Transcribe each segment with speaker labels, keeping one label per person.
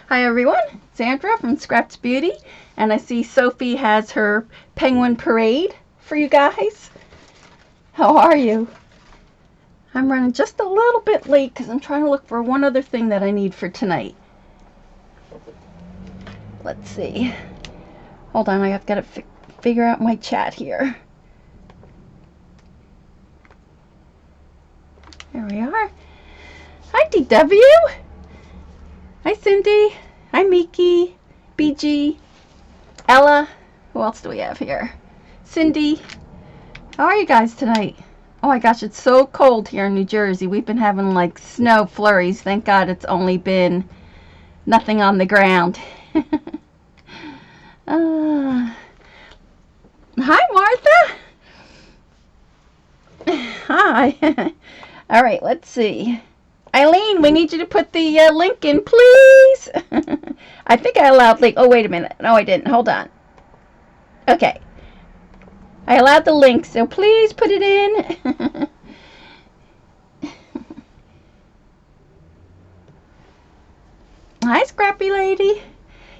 Speaker 1: Hi everyone, Sandra from Scraps Beauty, and I see Sophie has her penguin parade for you guys. How are you? I'm running just a little bit late because I'm trying to look for one other thing that I need for tonight. Let's see. Hold on, I've got to figure out my chat here. There we are. Hi DW. Hi Cindy. Hi Miki. BG. Ella. Who else do we have here? Cindy. How are you guys tonight? Oh my gosh, it's so cold here in New Jersey. We've been having like snow flurries. Thank God it's only been nothing on the ground. Hi Martha. Hi. All right, let's see. Eileen, we need you to put the link in, please. I think I allowed link. Oh, wait a minute. No, I didn't. Hold on. Okay. I allowed the link, so please put it in. Hi, Scrappy Lady.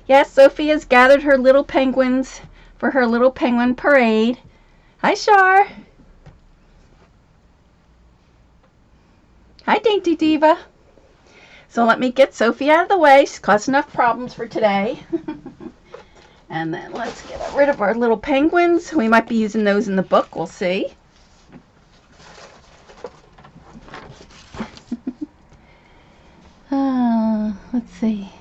Speaker 1: Yes, Sophie has gathered her little penguins for her little penguin parade. Hi, Shar. Hi, Dainty Diva. So let me get Sophie out of the way. She's caused enough problems for today. And then let's get rid of our little penguins. We might be using those in the book. We'll see. Let's see.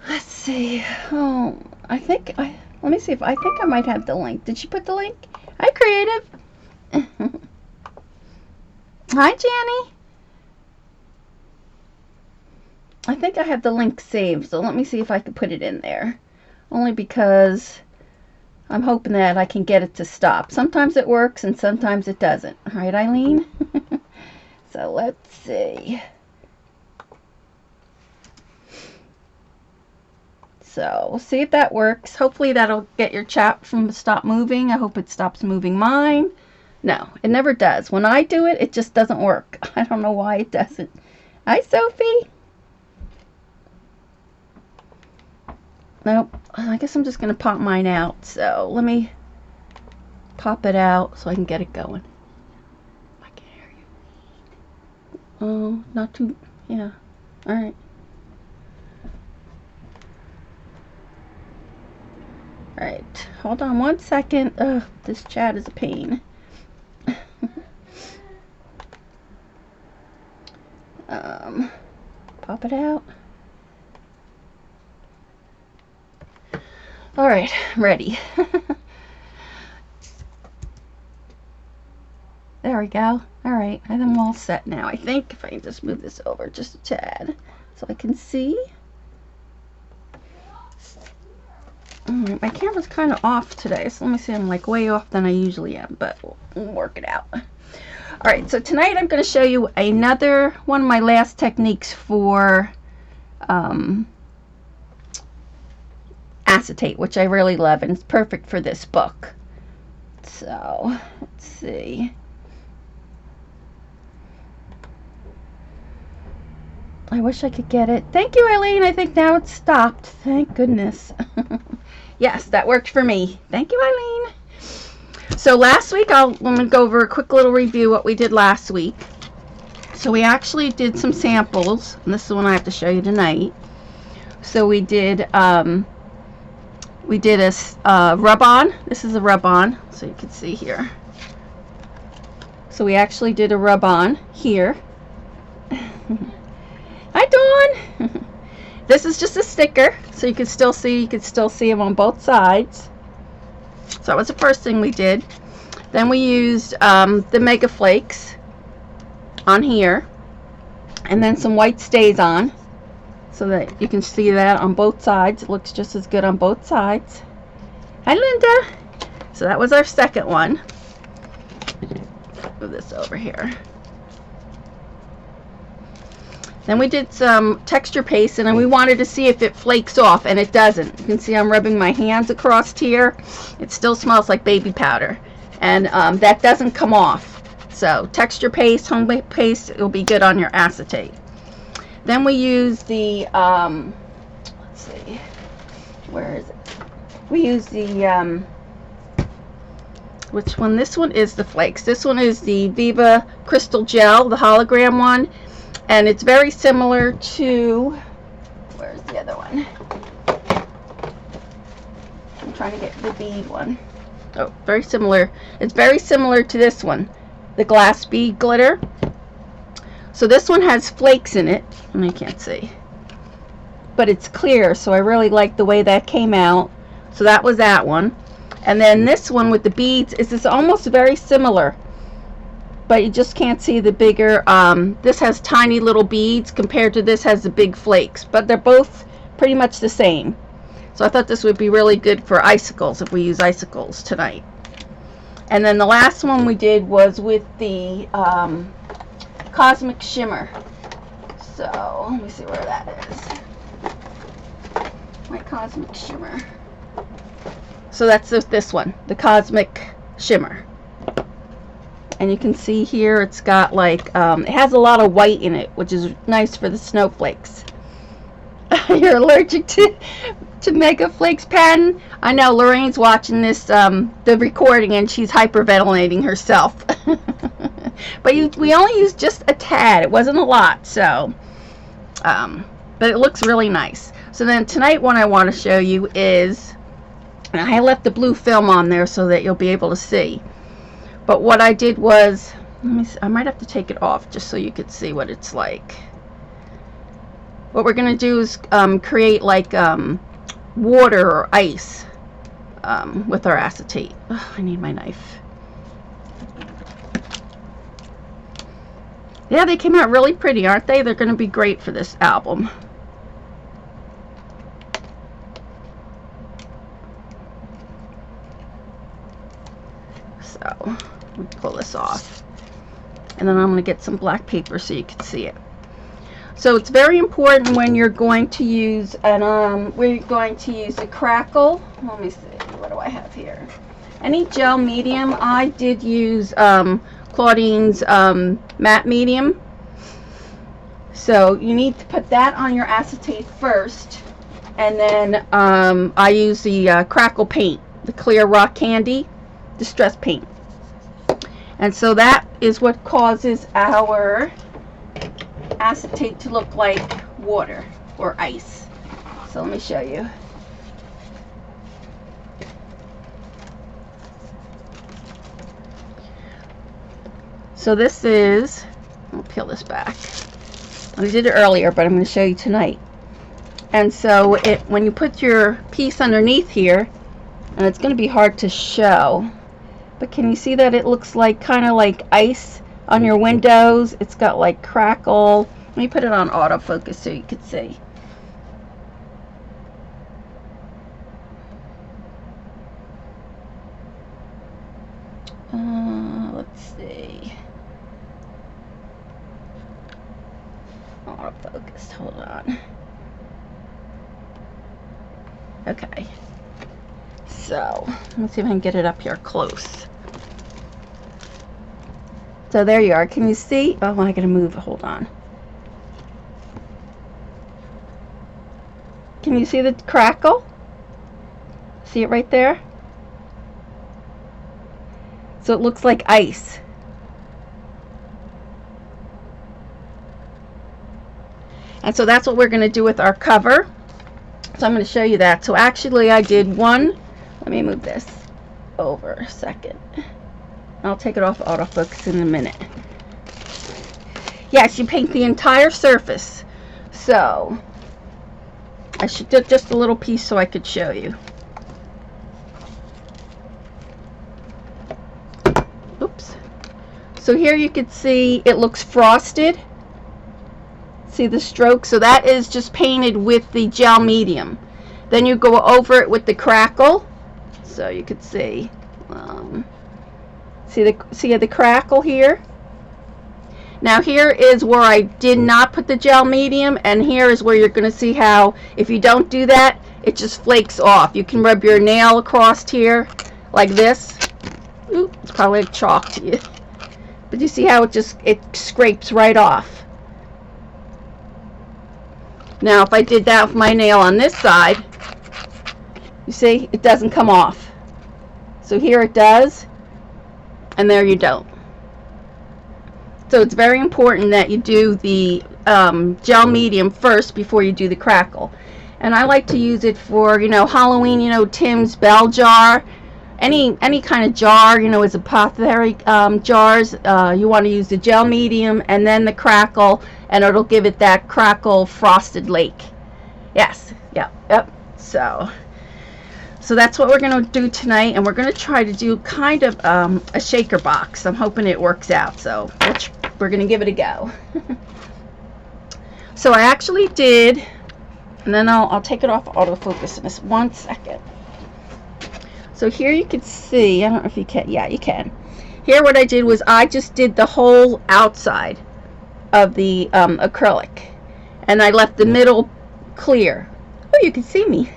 Speaker 1: Let's see. Oh, let me see if I think I might have the link. Did she put the link? Hi, Creative. Hi, Janny. I think I have the link saved, so let me see if I can put it in there. Only because I'm hoping that I can get it to stop. Sometimes it works and sometimes it doesn't. All right, Eileen? So let's see. So we'll see if that works. Hopefully that'll get your chat from to stop moving. I hope it stops moving mine. No, it never does. When I do it, it just doesn't work. I don't know why it doesn't. Hi, Sophie. Nope. I guess I'm just going to pop mine out. So let me pop it out so I can get it going. I can hear you. Oh, not too... Yeah. All right. All right. Hold on one second. Ugh, this chat is a pain. Pop it out. All right, ready. There we go. All right, and I'm all set now. I think if I can just move this over just a tad so I can see. All right, my camera's kind of off today, so let me see. I'm like way off than I usually am, but we'll work it out. All right, so tonight I'm going to show you another one of my last techniques for acetate, which I really love, and it's perfect for this book. So let's see. I wish I could get it. Thank you, Eileen. I think now it's stopped. Thank goodness. Yes, that worked for me. Thank you, Eileen. So last week, I'm going to go over a quick little review what we did last week. So we actually did some samples, and this is the one I have to show you tonight. So we did a rub-on. This is a rub-on, so you can see here. So we actually did a rub-on here. Hi, Dawn. This is just a sticker, so you can still see them on both sides. So that was the first thing we did. Then we used the Mega Flakes on here, and then some white stays on, so that you can see that on both sides. It looks just as good on both sides. Hi, Linda. So that was our second one. Move this over here. Then we did some texture paste, and then we wanted to see if it flakes off, and it doesn't. You can see I'm rubbing my hands across here. It still smells like baby powder, and that doesn't come off. So texture paste, homemade paste, it will be good on your acetate. Then we use the, let's see, where is it? We use the, which one? This one is the flakes. This one is the Viva Crystal Gel, the hologram one. And it's very similar to, where's the other one? I'm trying to get the bead one. Oh, very similar. It's very similar to this one, the glass bead glitter. So this one has flakes in it, and you can't see, but it's clear, so I really like the way that came out. So that was that one. And then this one with the beads is almost very similar, but you just can't see the bigger, this has tiny little beads compared to this has the big flakes, but they're both pretty much the same. So I thought this would be really good for icicles if we use icicles tonight. And then the last one we did was with the Cosmic Shimmer. So let me see where that is. My Cosmic Shimmer. So that's this one, the Cosmic Shimmer. And you can see here it's got like, it has a lot of white in it, which is nice for the snowflakes. You're allergic to Mega Flakes, Patton? I know Lorraine's watching this, the recording, and she's hyperventilating herself. But we only used just a tad. It wasn't a lot, so, but it looks really nice. So then tonight what I want to show you is, and I left the blue film on there so that you'll be able to see. But what I did was, let me see, I might have to take it off just so you could see what it's like. What we're going to do is create like water or ice with our acetate. Oh, I need my knife. Yeah, they came out really pretty, aren't they? They're going to be great for this album. So, let me pull this off. And then I'm going to get some black paper so you can see it. So it's very important when you're going to use, and we're going to use a crackle. Let me see, what do I have here? Any gel medium. I did use Claudine's matte medium. So you need to put that on your acetate first, and then I use the crackle paint, the clear rock candy distress paint. And so that is what causes our acetate to look like water or ice. So let me show you. So this is, I'll peel this back. I did it earlier, but I'm going to show you tonight. And so when you put your piece underneath here, and it's going to be hard to show, but can you see that it looks like kind of like ice on your windows? It's got like crackle. Let me put it on autofocus so you can see. Let's see. Autofocus, hold on. Okay. So, let me see if I can get it up here close. So there you are. Can you see? Oh, I gotta move. Hold on. Can you see the crackle? See it right there? So it looks like ice. And so that's what we're going to do with our cover. So I'm going to show you that. So actually I did one. Let me move this over a second. I'll take it off autofocus in a minute. Yes, you paint the entire surface. So I should do just a little piece so I could show you. Oops. So here you can see it looks frosted. See the stroke? So that is just painted with the gel medium. Then you go over it with the crackle. So you could see. See the crackle here? Now here is where I did not put the gel medium, and here is where you're going to see how if you don't do that, it just flakes off. You can rub your nail across here like this. Ooh, it's probably like chalk to you. But you see how it scrapes right off. Now if I did that with my nail on this side, you see it doesn't come off. So here it does, and there you don't. So it's very important that you do the gel medium first before you do the crackle. And I like to use it for, Halloween, Tim's bell jar, any kind of jar, it's apothecary jars. You want to use the gel medium and then the crackle, and it'll give it that crackle frosted lake. Yes, yep. So that's what we're going to do tonight, and we're going to try to do kind of a shaker box. I'm hoping it works out, so we're going to give it a go. So I actually did, and then I'll take it off autofocus in just 1 second. So here you can see, I don't know if you can, yeah, you can. Here what I did was I just did the whole outside of the acrylic, and I left the middle clear. Oh, you can see me.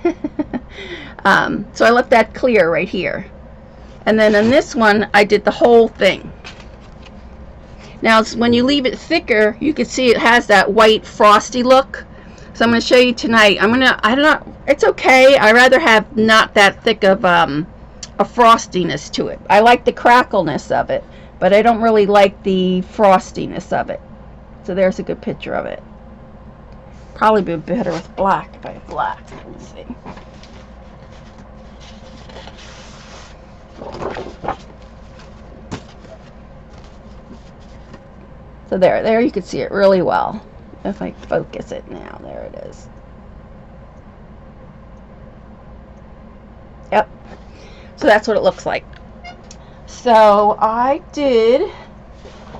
Speaker 1: So I left that clear right here. And then on this one, I did the whole thing. Now, when you leave it thicker, you can see it has that white frosty look. So I'm going to show you tonight. I don't know, it's okay. I rather have not that thick of a frostiness to it. I like the crackleness of it, but I don't really like the frostiness of it. So there's a good picture of it. Probably be better with black if I have black. Let's see. So there you can see it really well. If I focus it now, there it is. Yep. So that's what it looks like. So I did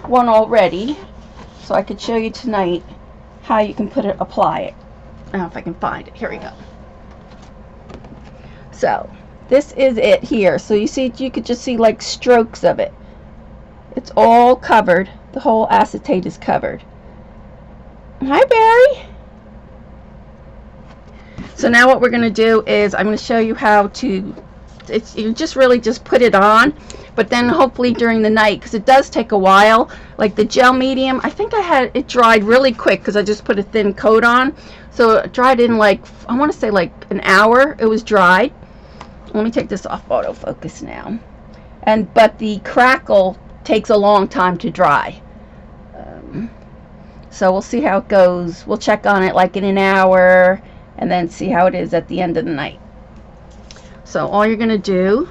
Speaker 1: one already, so I could show you tonight how you can apply it. I don't know if I can find it. Here we go. So this is it here. So you see, you could just see like strokes of it. It's all covered. The whole acetate is covered. Hi, Barry. So now what we're going to do is I'm going to show you how to, you just really just put it on, but then hopefully during the night, because it does take a while. Like the gel medium, I think I had it dried really quick because I just put a thin coat on. So it dried in like, I want to say like an hour it was dried. Let me take this off autofocus now. But the crackle takes a long time to dry. So we'll see how it goes. We'll check on it like in an hour and then see how it is at the end of the night. So all you're going to do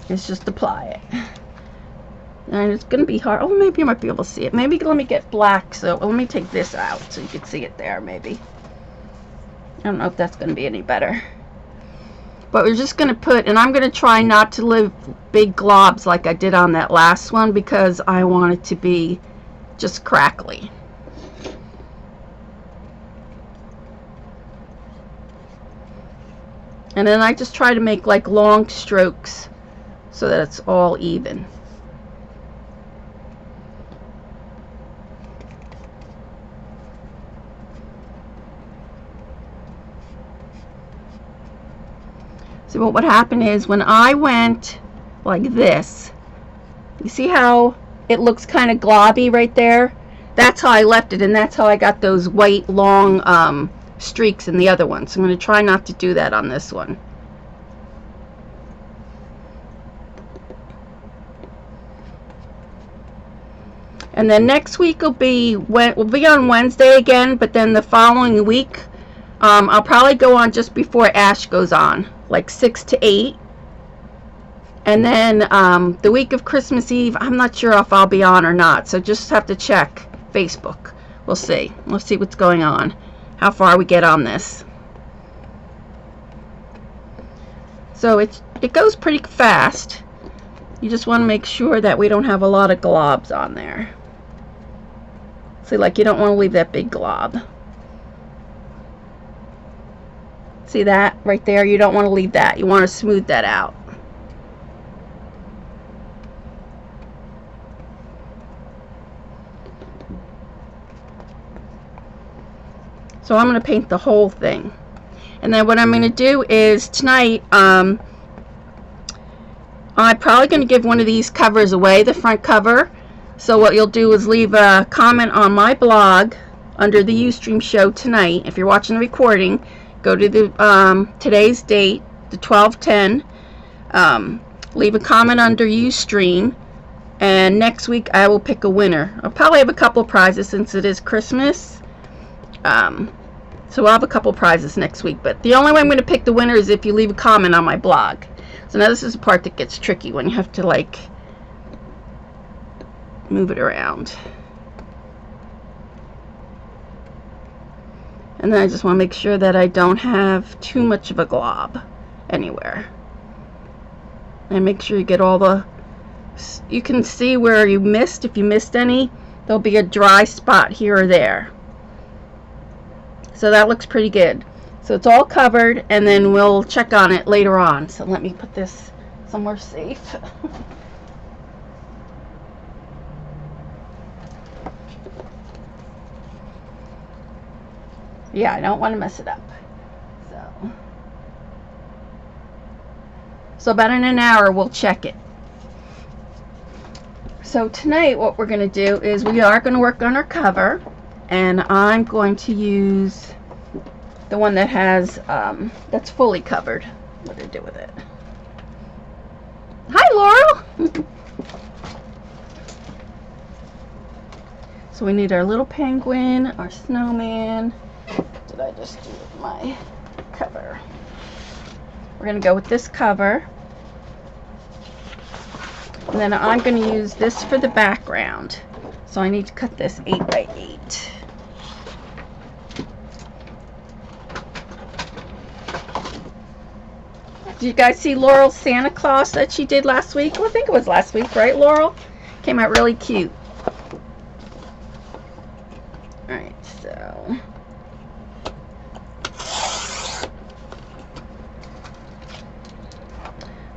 Speaker 1: is just apply it. And it's going to be hard. Oh, maybe you might be able to see it. Maybe let me get black. So let me take this out so you can see it there maybe. I don't know if that's going to be any better. But we're just going to put, and I'm going to try not to leave big globs like I did on that last one because I want it to be just crackly. And then I just try to make like long strokes so that it's all even. So what would happen is when I went like this, you see how it looks kind of globby right there? That's how I left it, and that's how I got those white long streaks in the other one. So I'm going to try not to do that on this one. And then next week we'll be on Wednesday again, but then the following week I'll probably go on just before Ash goes on, like 6 to 8. And then the week of Christmas Eve, I'm not sure if I'll be on or not, so just have to check Facebook. We'll see. We'll see what's going on, how far we get on this. So it goes pretty fast. You just want to make sure that we don't have a lot of globs on there. See, like you don't want to leave that big glob. See that right there? You don't want to leave that. You want to smooth that out. So I'm going to paint the whole thing. And then what I'm going to do is tonight, I'm probably going to give one of these covers away, the front cover. So what you'll do is leave a comment on my blog under the Ustream show tonight. If you're watching the recording, go to the today's date, the 12/10. Leave a comment under Ustream, and next week I will pick a winner. I'll probably have a couple prizes since it is Christmas. So I'll have a couple prizes next week, but the only way I'm going to pick the winner is if you leave a comment on my blog. So now this is the part that gets tricky when you have to like move it around. And then I just want to make sure that I don't have too much of a glob anywhere. And make sure you get all the, you can see where you missed. If you missed any, there'll be a dry spot here or there. So that looks pretty good. So it's all covered, and then we'll check on it later on. So let me put this somewhere safe. Yeah, I don't want to mess it up. So about in an hour we'll check it. So tonight what we're going to do is we are going to work on our cover, and I'm going to use the one that has that's fully covered. What did I do with it? Hi, Laurel. So we need our little penguin, our snowman. What did I just do with my cover? We're going to go with this cover. And then I'm going to use this for the background. So I need to cut this 8 by 8. Did you guys see Laurel's Santa Claus that she did last week? Well, I think it was last week, right, Laurel? Came out really cute. Alright, so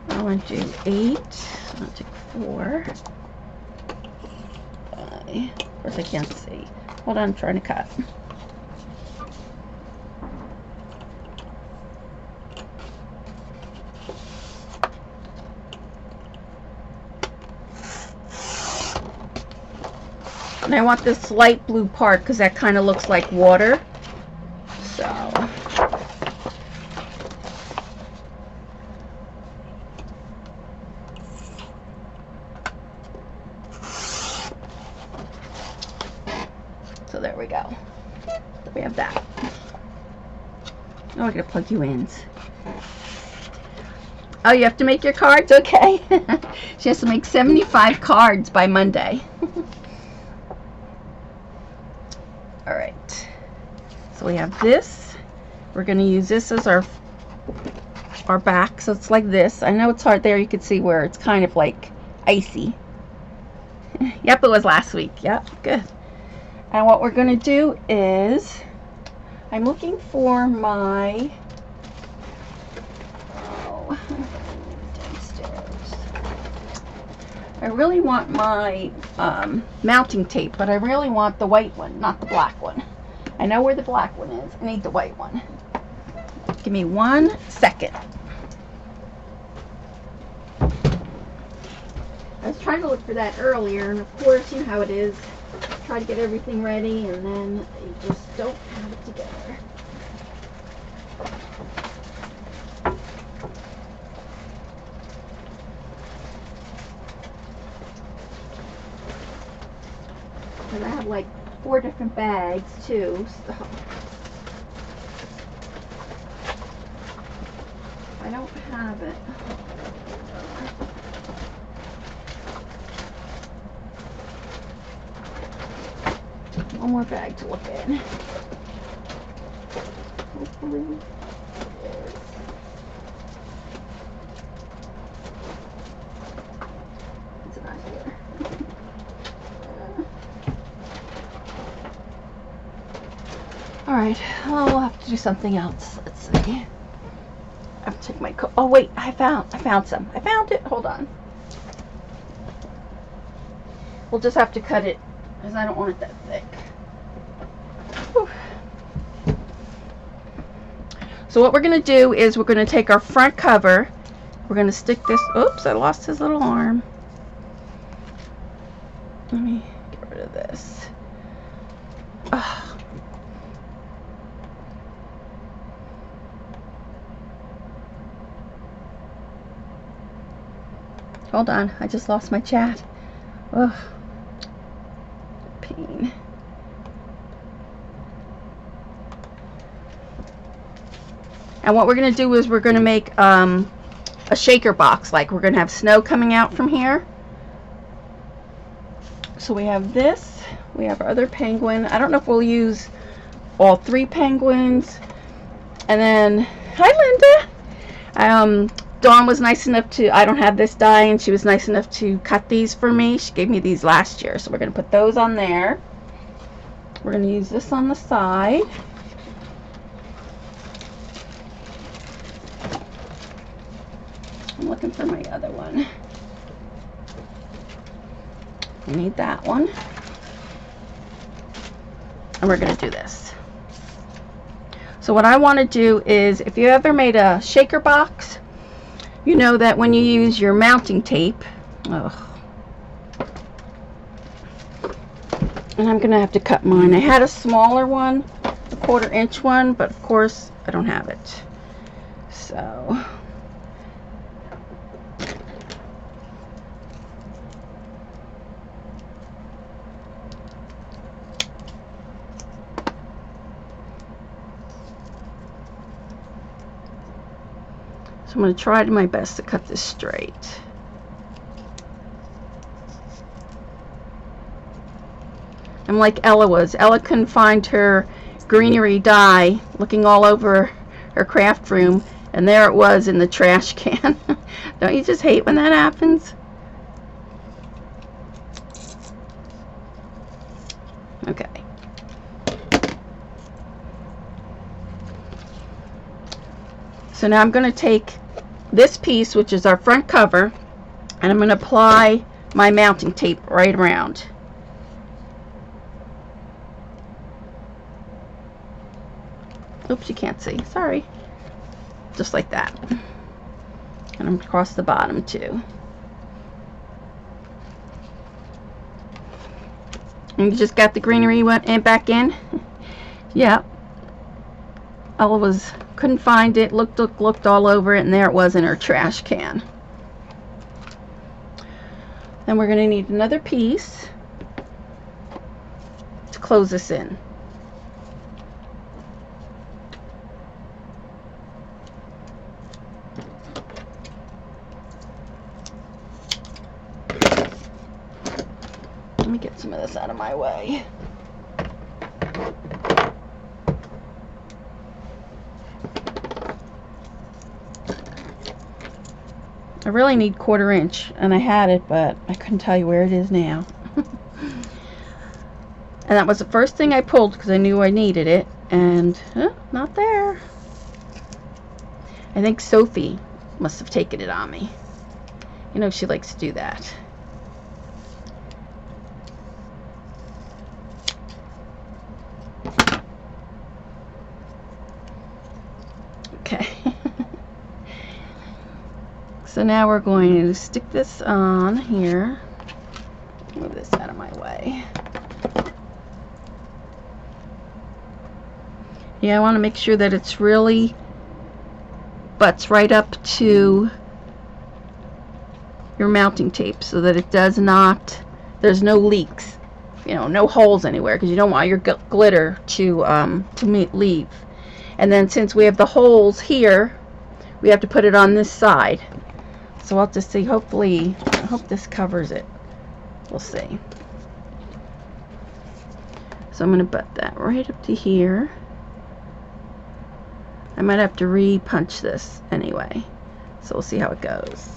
Speaker 1: I want to do 8. I'm going to take 4. 5. Of course, I can't see. Hold on, I'm trying to cut. And I want this light blue part because that kind of looks like water. So there we go. So we have that. Oh, I gotta plug you in. Oh, you have to make your cards? Okay. She has to make 75 cards by Monday. Alright. So we have this. We're going to use this as our back. So it's like this. I know it's hard there. You can see where it's kind of like icy. Yep, it was last week. Yep, good. And what we're going to do is, I'm looking for my, downstairs. I really want my mounting tape, but I really want the white one, not the black one. I know where the black one is. I need the white one. Give me 1 second. I was trying to look for that earlier, and of course, you know how it is. Try to get everything ready, and then you just don't have it together. And I have like 4 different bags too, so I don't have it. One more bag to look in. Hopefully it is. It's not here. Alright, I'll have to do something else. Let's see. I have to take my coat. Oh wait, I found some. I found it. Hold on. We'll just have to cut it because I don't want it that thick. Whew. So what we're going to do is we're going to take our front cover. We're going to stick this. Oops, I lost his little arm. Let me get rid of this. Ugh. Hold on, I just lost my chat. Ugh. Pain. And what we're going to do is we're going to make a shaker box. Like we're going to have snow coming out from here. So we have this. We have our other penguin. I don't know if we'll use all 3 penguins. And then, hi Linda. Dawn was nice enough to, I don't have this die, and she was nice enough to cut these for me. She gave me these last year, so we're going to put those on there. We're going to use this on the side. I'm looking for my other one. I need that one. And we're going to do this. So what I want to do is, if you ever made a shaker box, you know that when you use your mounting tape, and I'm going to have to cut mine. I had a smaller one, a 1/4 inch one, but of course I don't have it. So I'm going to try my best to cut this straight. I'm like Ella was. Ella couldn't find her greenery die, looking all over her craft room, and there it was in the trash can. Don't you just hate when that happens? Okay. So now I'm going to take this piece, which is our front cover, and I'm going to apply my mounting tape right around. Oops, you can't see. Sorry. Just like that. And I'm across the bottom too. And you just got the greenery went and back in. Yeah. Ella couldn't find it, looked all over it, and there it was in her trash can. Then we're going to need another piece to close this in. Let me get some of this out of my way. I really need 1/4 inch, and I had it, but I couldn't tell you where it is now. And that was the first thing I pulled because I knew I needed it, and not there. I think Sophie must have taken it on me. You know, she likes to do that. Okay. So now we're going to stick this on here. Move this out of my way. Yeah, I want to make sure that it's really butts right up to your mounting tape so that it does not, there's no leaks, you know, no holes anywhere, because you don't want your glitter to leave. And then since we have the holes here, we have to put it on this side. So I'll just see, hopefully, I hope this covers it. We'll see. So I'm going to butt that right up to here. I might have to re-punch this anyway. So we'll see how it goes.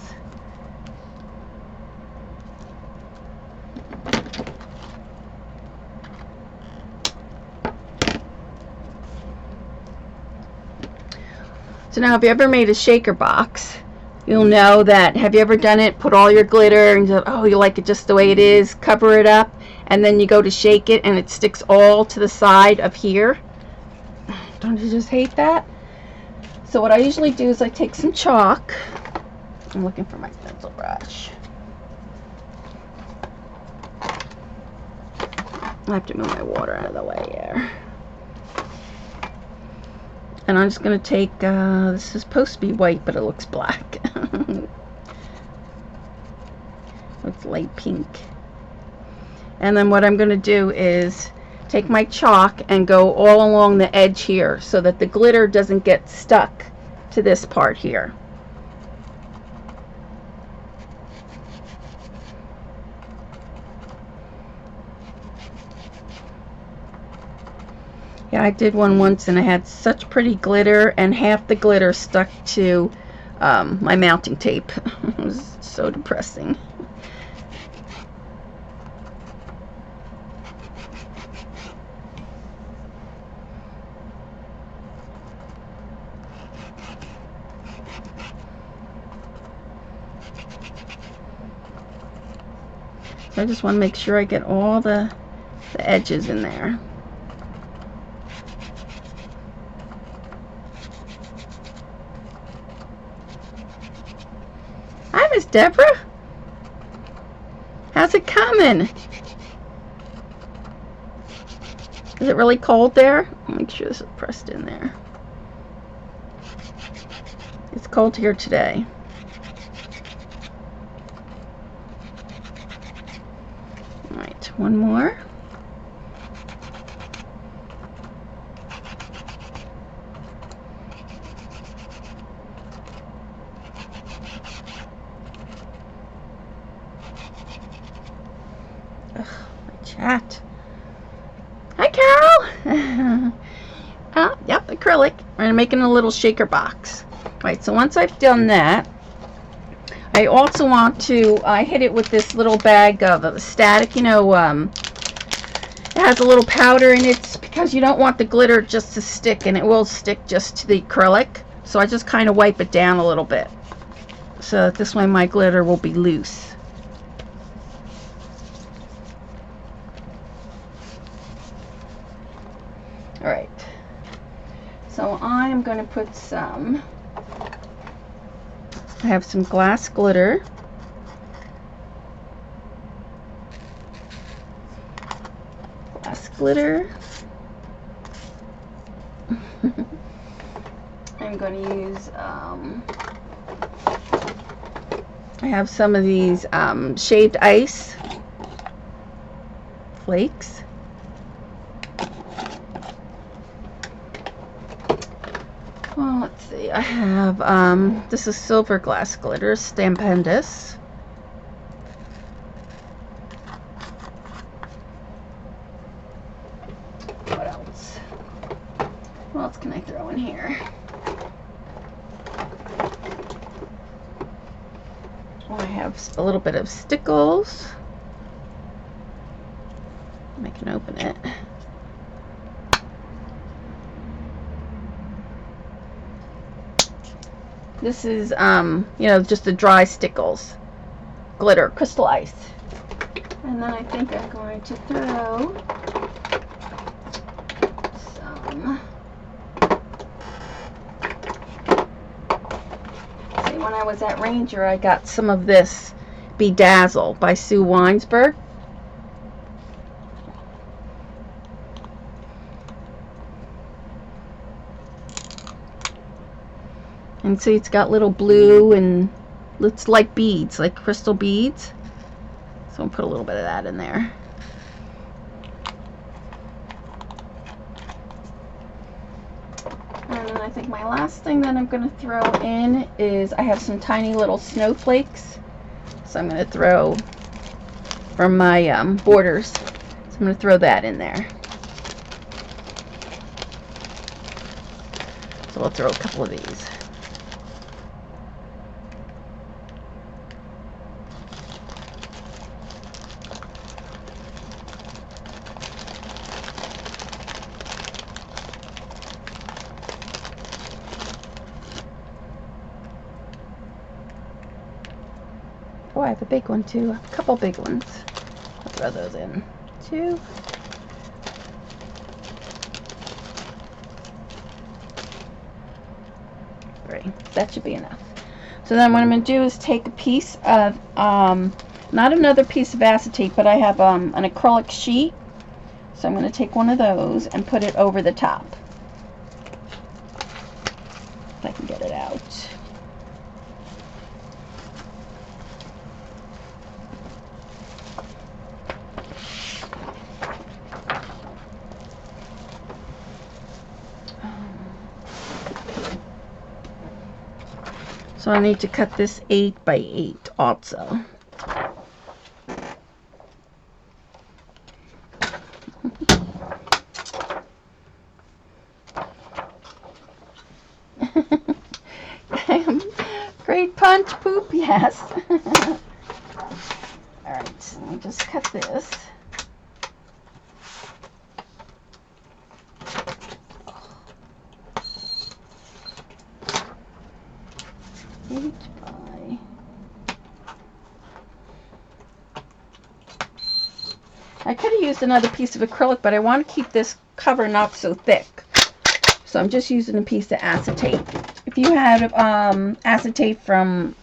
Speaker 1: So now, if you ever made a shaker box, you'll know that, have you ever done it, put all your glitter, and oh, you like it just the way it is, cover it up, and then you go to shake it, and it sticks all to the side of here? Don't you just hate that? So what I usually do is I take some chalk. I'm looking for my pencil brush. I have to move my water out of the way here. And I'm just going to take, this is supposed to be white, but it looks black. It's light pink. And then what I'm going to do is take my chalk and go all along the edge here so that the glitter doesn't get stuck to this part here. Yeah, I did one once and I had such pretty glitter and half the glitter stuck to my mounting tape. It was so depressing. So I just want to make sure I get all the edges in there. Hi, Miss Deborah. How's it coming? Is it really cold there? Make sure this is pressed in there. It's cold here today. All right, one more. Ugh, my chat. Hi, Carol. Yep, acrylic. I'm making a little shaker box. Right, so once I've done that, I also want to hit it with this little bag of static, you know, it has a little powder in it because you don't want the glitter just to stick, and it will stick just to the acrylic. So I just kind of wipe it down a little bit so that this way my glitter will be loose. Alright, so I'm going to put some, I have some glass glitter. Glass glitter. I'm going to use, I have some of these shaved ice flakes. Well, let's see, I have, this is silver glass glitter, Stampendous. What else? What else can I throw in here? Oh, I have a little bit of Stickles. I can open it. This is, you know, just the dry Stickles glitter, crystal ice. And then I think I'm going to throw some. See, when I was at Ranger, I got some of this Bedazzle by Sue Weinsberg. And see, it's got little blue and it's like beads, like crystal beads. So I'll put a little bit of that in there. And then I think my last thing that I'm going to throw in is I have some tiny little snowflakes. So I'm going to throw from my borders. So I'm going to throw that in there. So I'll throw a couple of these. Oh, I have a big one too. A couple big ones. I'll throw those in too. Three. That should be enough. So then what I'm going to do is take a piece of, not another piece of acetate, but I have an acrylic sheet. So I'm going to take one of those and put it over the top. If I can get it out. So I need to cut this 8 by 8 also. Great punch, Poop, yes. Alright, so let me just cut this. I could have used another piece of acrylic, but I want to keep this cover not so thick. So I'm just using a piece of acetate. If you had acetate from,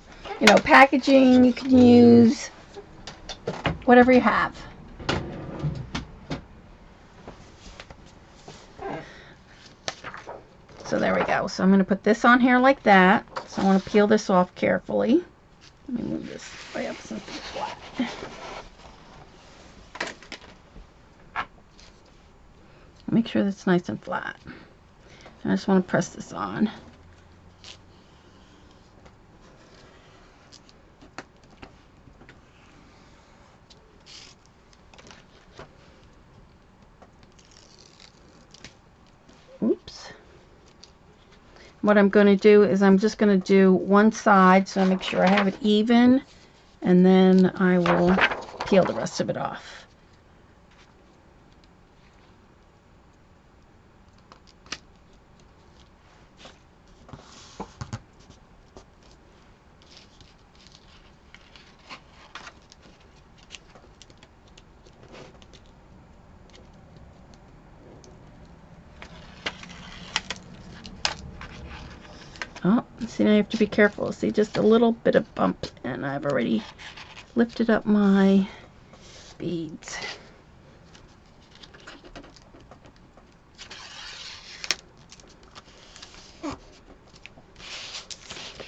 Speaker 1: packaging, you can use whatever you have. So there we go. So I'm going to put this on here like that. So I want to peel this off carefully. Let me move this way up so it's flat. Make sure that's nice and flat. I just want to press this on. Oops. What I'm going to do is I'm just going to do one side so I make sure I have it even, and then I will peel the rest of it off. Oh, see, now you have to be careful. See, just a little bit of bump, and I've already lifted up my beads.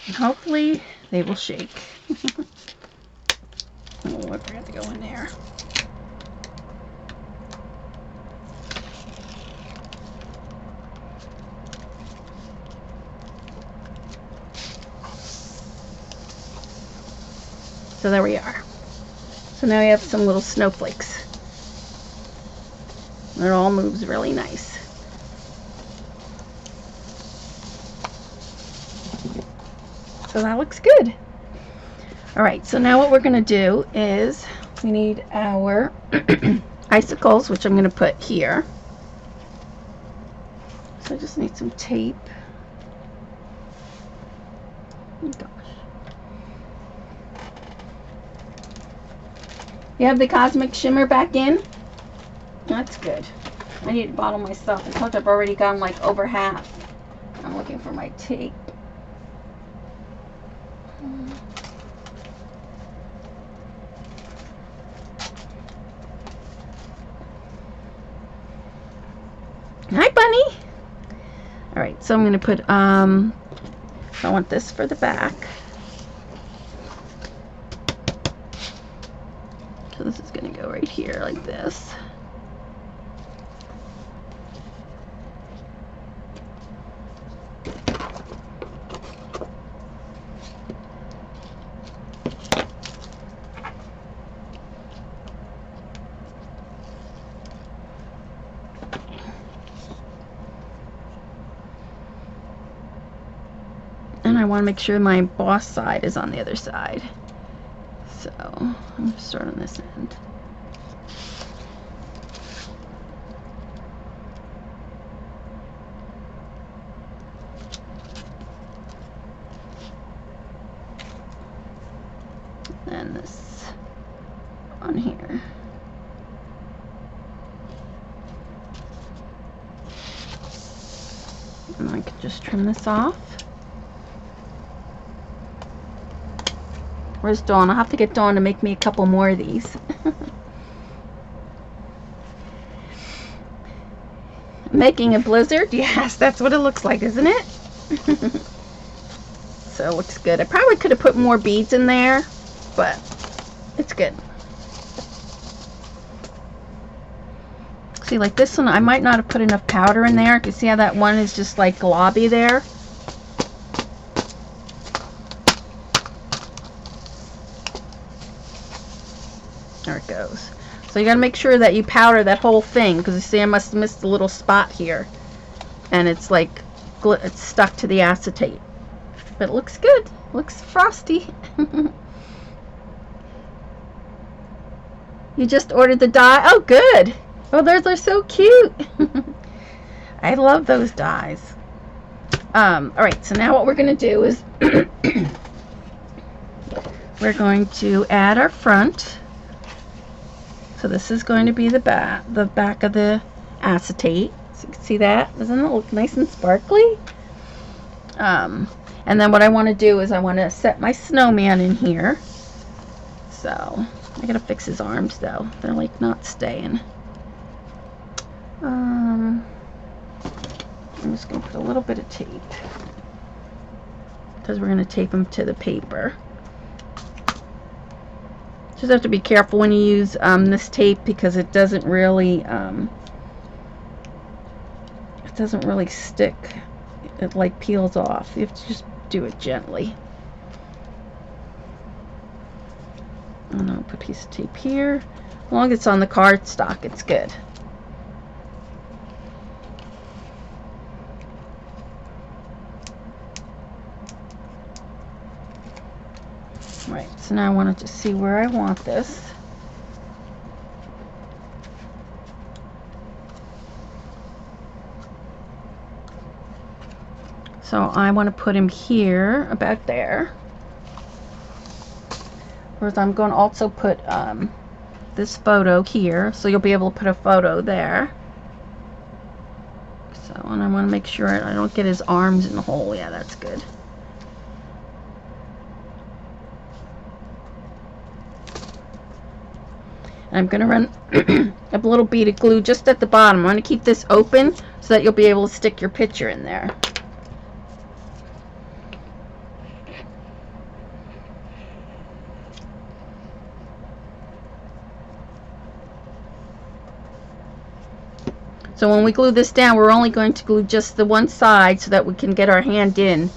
Speaker 1: And hopefully they will shake. Oh, I forgot to go in there. So there we are. So now we have some little snowflakes. It all moves really nice. So that looks good. Alright, so now what we're going to do is we need our icicles, which I'm going to put here. So I just need some tape. Oh gosh. You have the Cosmic Shimmer back in? That's good. I need to bottle my stuff. I thought I've already gone like over half. I'm looking for my tape. Hi, bunny. Alright, so I'm going to put, I want this for the back. So this is going to go right here like this. And I want to make sure my embossed side is on the other side. So I'm going to start on this end. And this on here. And I can just trim this off. Where's Dawn? I'll have to get Dawn to make me a couple more of these. making a blizzard? Yes, that's what it looks like, isn't it? So it looks good. I probably could have put more beads in there, but it's good. See, like this one, I might not have put enough powder in there. You can see how that one is just like globby there. There it goes. So you got to make sure that you powder that whole thing, because you see I must have missed a little spot here, and it's like it's stuck to the acetate. But it looks good. Looks frosty. You just ordered the die? Oh, good. Oh, those are so cute. I love those dies. Alright, so now what we're going to do is we're going to add our front. So this is going to be the back of the acetate. So you can see that. Doesn't it look nice and sparkly? And then what I want to do is I want to set my snowman in here. So I gotta fix his arms though. They're like not staying. I'm just gonna put a little bit of tape because we're gonna tape him to the paper. Just have to be careful when you use this tape, because it doesn't really stick. It like peels off. You have to just do it gently. And I'll put a piece of tape here. As long as it's on the cardstock, it's good. Right, so now I want to just see where I want this. So I want to put him here, about there. Whereas I'm going to also put this photo here, so you'll be able to put a photo there. So, and I want to make sure I don't get his arms in the hole. Yeah, that's good. I'm going to run a little bead of glue just at the bottom. I'm going to keep this open so that you'll be able to stick your picture in there. So when we glue this down, we're only going to glue just the one side so that we can get our hand in,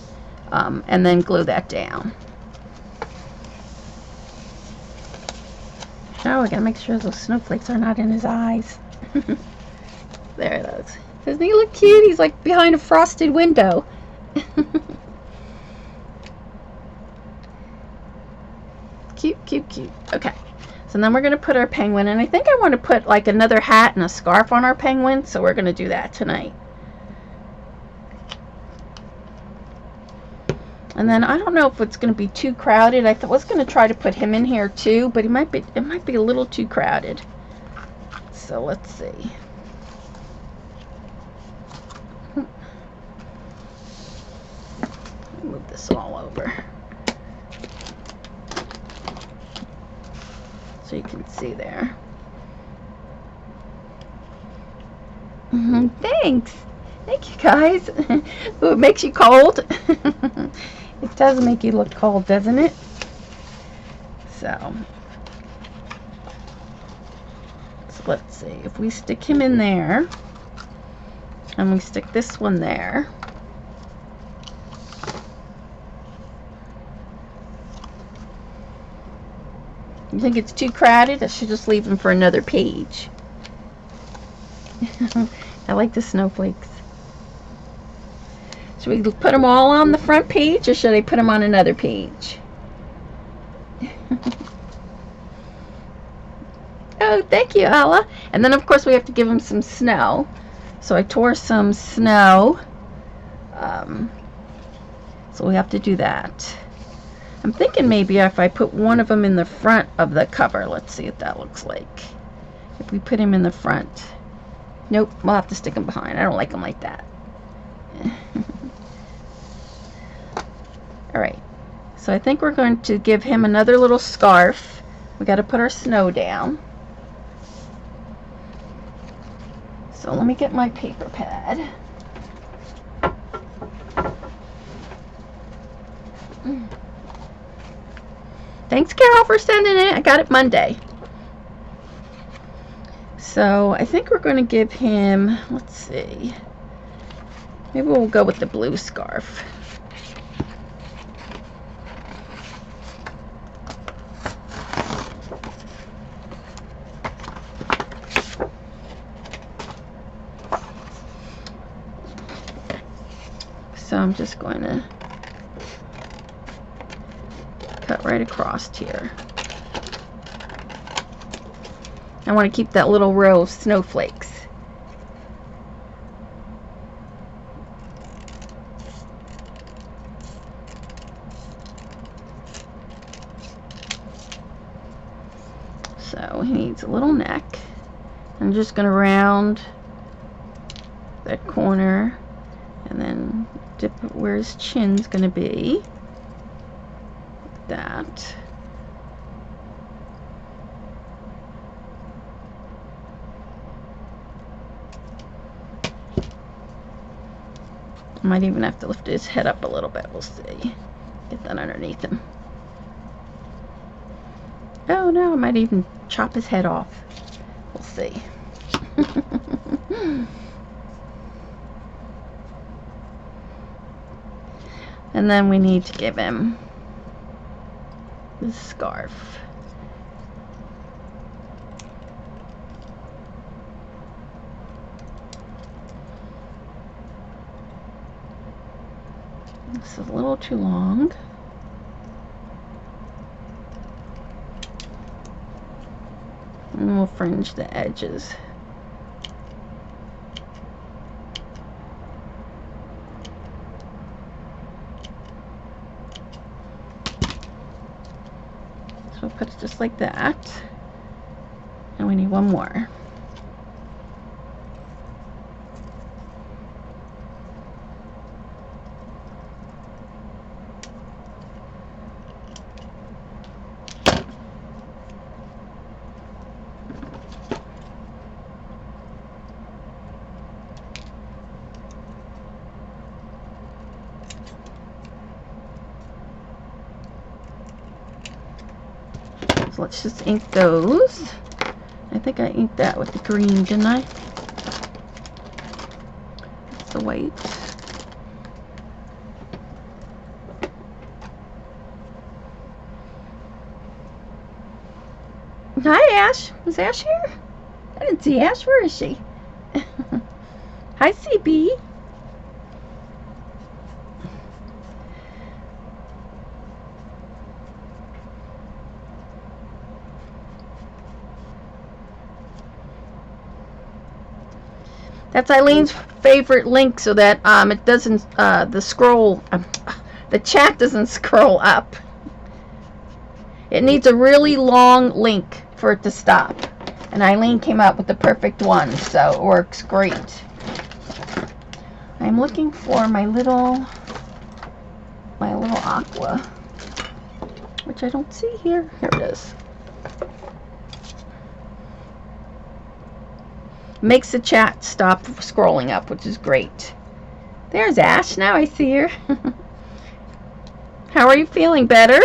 Speaker 1: and then glue that down. Oh, I gotta make sure those snowflakes are not in his eyes. There it is. Doesn't he look cute? He's like behind a frosted window. Cute, cute, cute. Okay. So then we're going to put our penguin, and I think I want to put like another hat and a scarf on our penguin, so we're going to do that tonight. And then I don't know if it's going to be too crowded. I was going to try to put him in here too, but it might be a little too crowded. So let's see. Move this all over so you can see there. Thanks. Thank you, guys. Ooh, it makes you cold. It does make you look cold, doesn't it? So let's see. If we stick him in there, and we stick this one there, you think it's too crowded? I should just leave him for another page. I like the snowflakes. Should we put them all on the front page, or should I put them on another page? Oh, thank you, Ella. And then, of course, we have to give him some snow. So I tore some snow. So we have to do that. I'm thinking maybe if I put one of them in the front of the cover. Let's see what that looks like. If we put him in the front. Nope, we'll have to stick him behind. I don't like him like that. Alright, so I think we're going to give him another little scarf. We got to put our snow down. So let me get my paper pad. Thanks, Carol, for sending it. I got it Monday. So I think we're going to give him, let's see, maybe we'll go with the blue scarf. So I'm just going to cut right across here. I want to keep that little row of snowflakes. So he needs a little neck. I'm just going to round that corner and then dip it where his chin's going to be. Like that. Might even have to lift his head up a little bit. We'll see. Get that underneath him. Oh no, I might even chop his head off. We'll see. And then we need to give him this scarf. This is a little too long. And we'll fringe the edges. So we'll put it just like that. And we need one more. So let's just ink those. I think I inked that with the green, didn't I? That's the white. Hi, Ash. Is Ash here? I didn't see Ash. Where is she? Hi, CB. That's Eileen's favorite link, so that it doesn't the chat doesn't scroll up. It needs a really long link for it to stop, and Eileen came up with the perfect one, so it works great. I'm looking for my little aqua, which I don't see here. Here it is. Makes the chat stop scrolling up, which is great. There's Ash. Now I see her. How are you feeling? Better?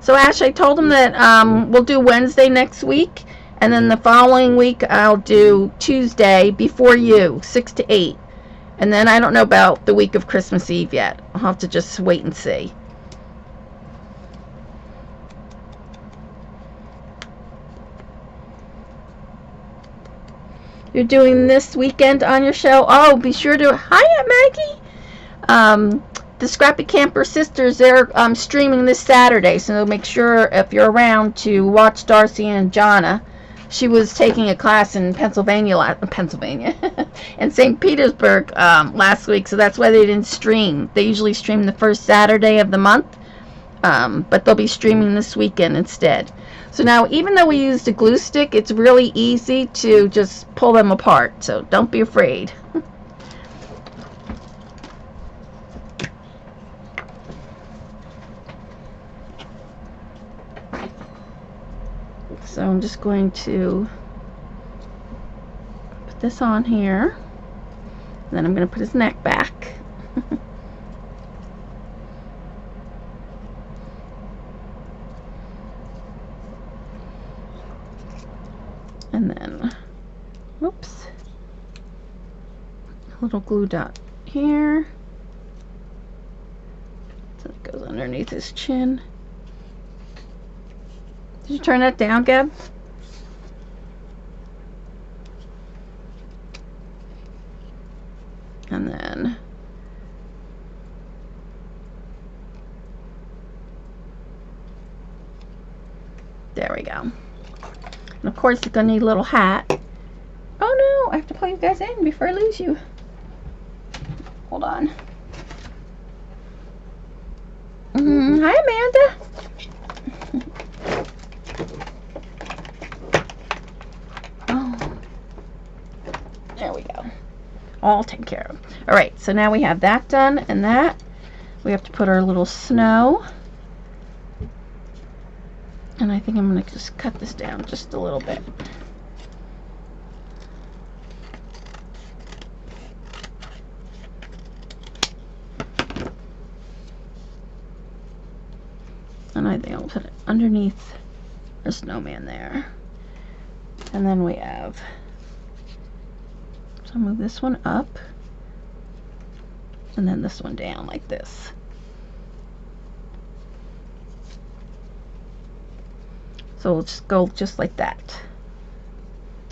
Speaker 1: So Ash, I told him that we'll do Wednesday next week, and then the following week I'll do Tuesday before you, 6 to 8. And then I don't know about the week of Christmas Eve yet. I'll have to just wait and see. You're doing this weekend on your show? Oh, be sure to... Hi, Maggie! The Scrappy Camper Sisters, they're streaming this Saturday, so make sure if you're around to watch Darcy and Jonna. She was taking a class in Pennsylvania, in St. Petersburg last week, so that's why they didn't stream. They usually stream the first Saturday of the month, but they'll be streaming this weekend instead. So now, even though we used a glue stick, it's really easy to just pull them apart, so don't be afraid. So I'm just going to this on here. And then I'm going to put his neck back. And then, whoops, a little glue dot here. So it goes underneath his chin. Did you turn that down, Gab? And then there we go. And of course you're gonna need a little hat. Oh no, I have to pull you guys in before I lose you. Hold on. Hi, Amanda. Oh, there we go. All taken care of. All right, so now we have that done, and that we have to put our little snow. And I think I'm going to just cut this down just a little bit. And I think I'll put it underneath our snowman there. And then we have, so I'll move this one up. And then this one down like this. So we'll just go just like that.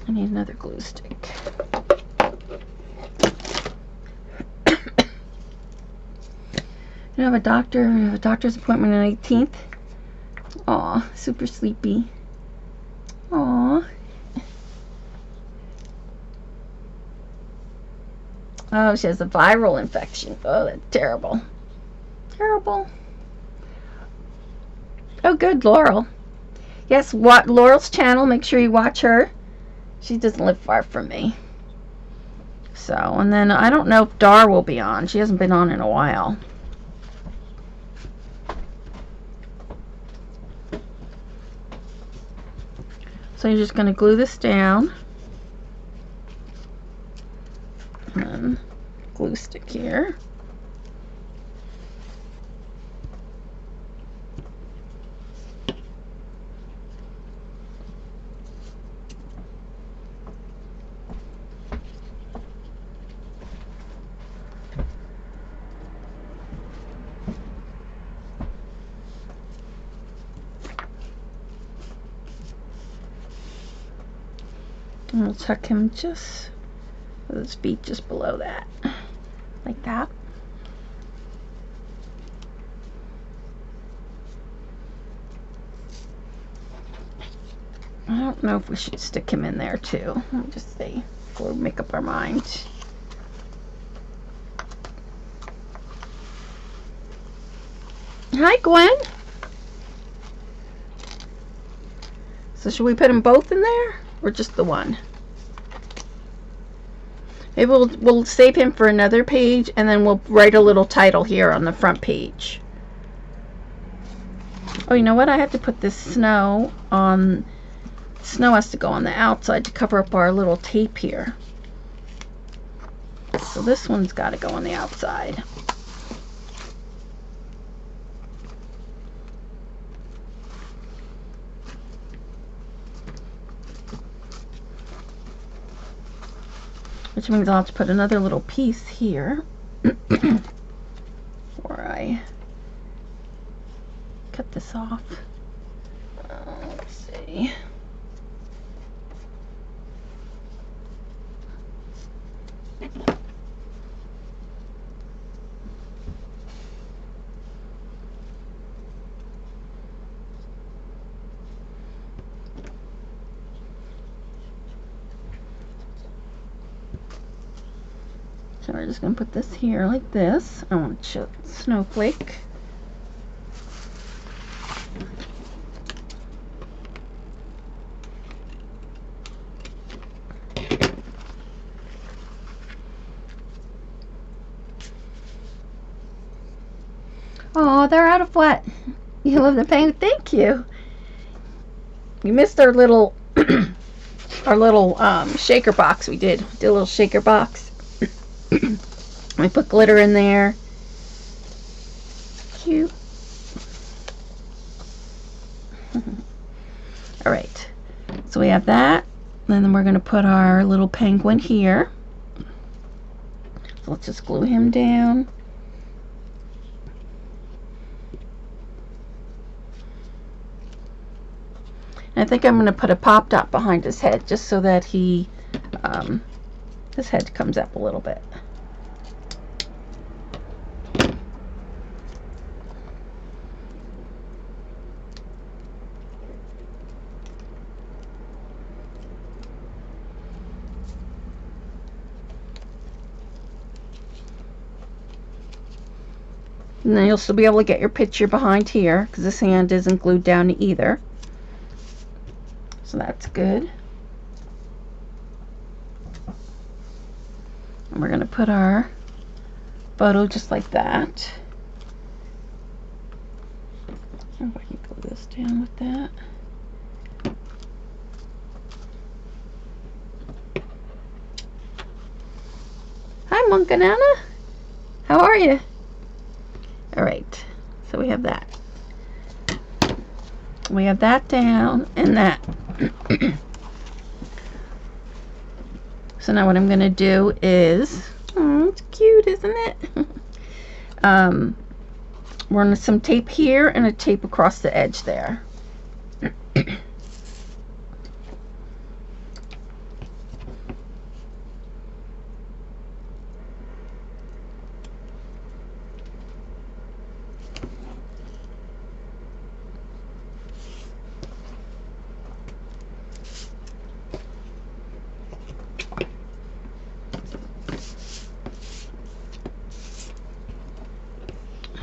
Speaker 1: I need another glue stick. I have a doctor's appointment on the 18th. Aw, super sleepy. Aw. Oh, she has a viral infection. Oh, that's terrible. Terrible. Oh, good, Laurel. Yes, Laurel's channel. Make sure you watch her. She doesn't live far from me. So, and then I don't know if Dar will be on. She hasn't been on in a while. So you're just going to glue this down. And then glue stick here. And we'll tuck him just with his feet just below that, like that. I don't know if we should stick him in there too. Let me just see before we make up our mind. Hi, Gwen. So should we put them both in there or just the one? Maybe we'll save him for another page, and then we'll write a little title here on the front page. Oh, you know what? I have to put this snow on. Snow has to go on the outside to cover up our little tape here. So this one's got to go on the outside. Which means I'll have to put another little piece here before I cut this off. Let's see. So we're just going to put this here like this. I want to show snowflake. Oh, they're out of what? You love the paint? Thank you. You missed our little our little shaker box we did. Did a little shaker box. We put glitter in there. Cute. Alright, so we have that. And then we're going to put our little penguin here. So let's just glue him down. And I think I'm going to put a pop dot behind his head just so that his head comes up a little bit. And then you'll still be able to get your picture behind here because this hand isn't glued down either. So that's good. And we're going to put our photo just like that. I wonder if I can glue this down with that. Hi, Monkanana. How are you? Alright, so we have that. We have that down and that. So now what I'm going to do is, oh, it's cute, isn't it? We're going to some tape here and a tape across the edge there.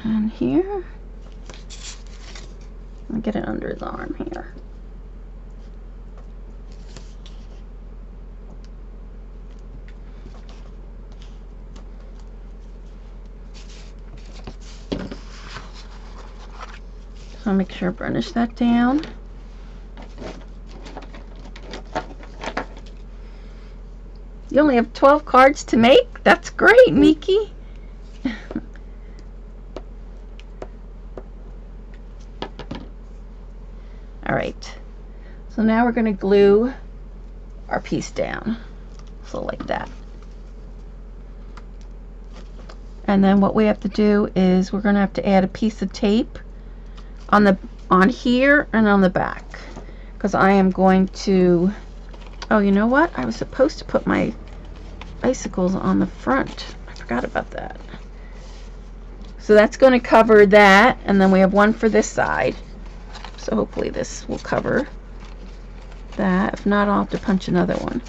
Speaker 1: And here, I'll get it under his arm here. So I'll make sure I burnish that down. You only have 12 cards to make? That's great, Miki. Alright, so now we're going to glue our piece down, so like that. And then what we have to do is we're going to have to add a piece of tape on here and on the back, because I am going to, oh, you know what? I was supposed to put my icicles on the front. I forgot about that. So that's going to cover that, and then we have one for this side. So hopefully this will cover that. If not, I'll have to punch another one.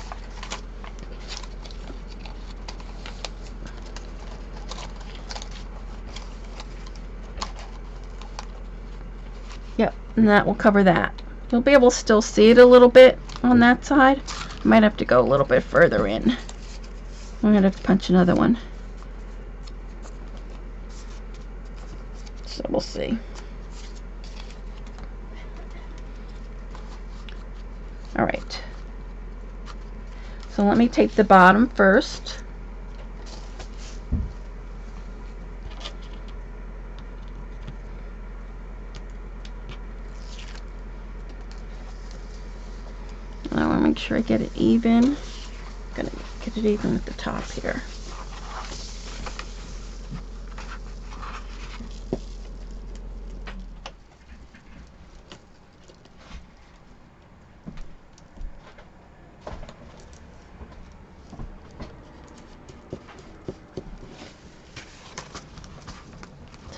Speaker 1: Yep, and that will cover that. You'll be able to still see it a little bit on that side. Might have to go a little bit further in. I'm going to punch another one. So we'll see. Alright, so let me tape the bottom first. I want to make sure I get it even. I'm going to get it even at the top here.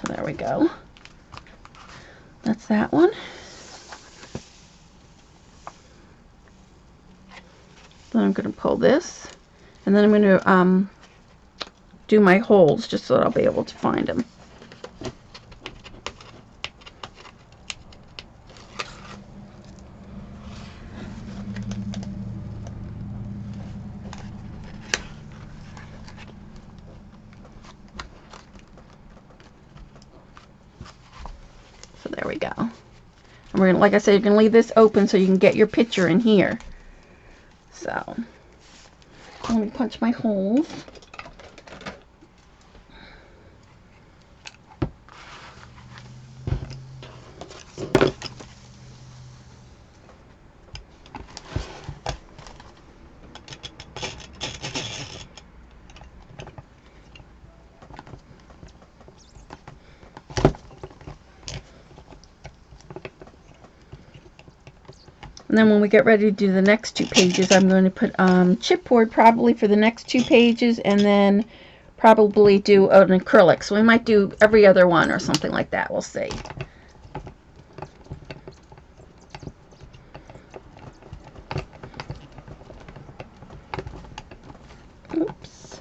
Speaker 1: There we go. That's that one. Then I'm going to pull this, and then I'm going to do my holes just so that I'll be able to find them. So there we go. And we're gonna, like I said, you're gonna leave this open so you can get your picture in here. So let me punch my holes. And then when we get ready to do the next 2 pages, I'm going to put chipboard probably for the next 2 pages, and then probably do an acrylic. So we might do every other one or something like that. We'll see. Oops.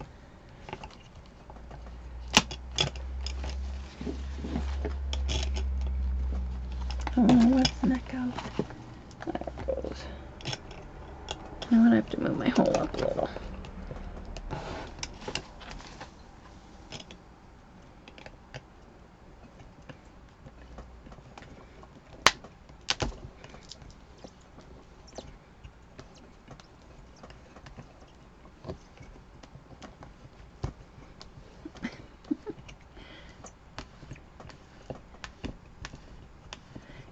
Speaker 1: Oh, where's the neck go? There it goes. Now I have to move my hole up a little.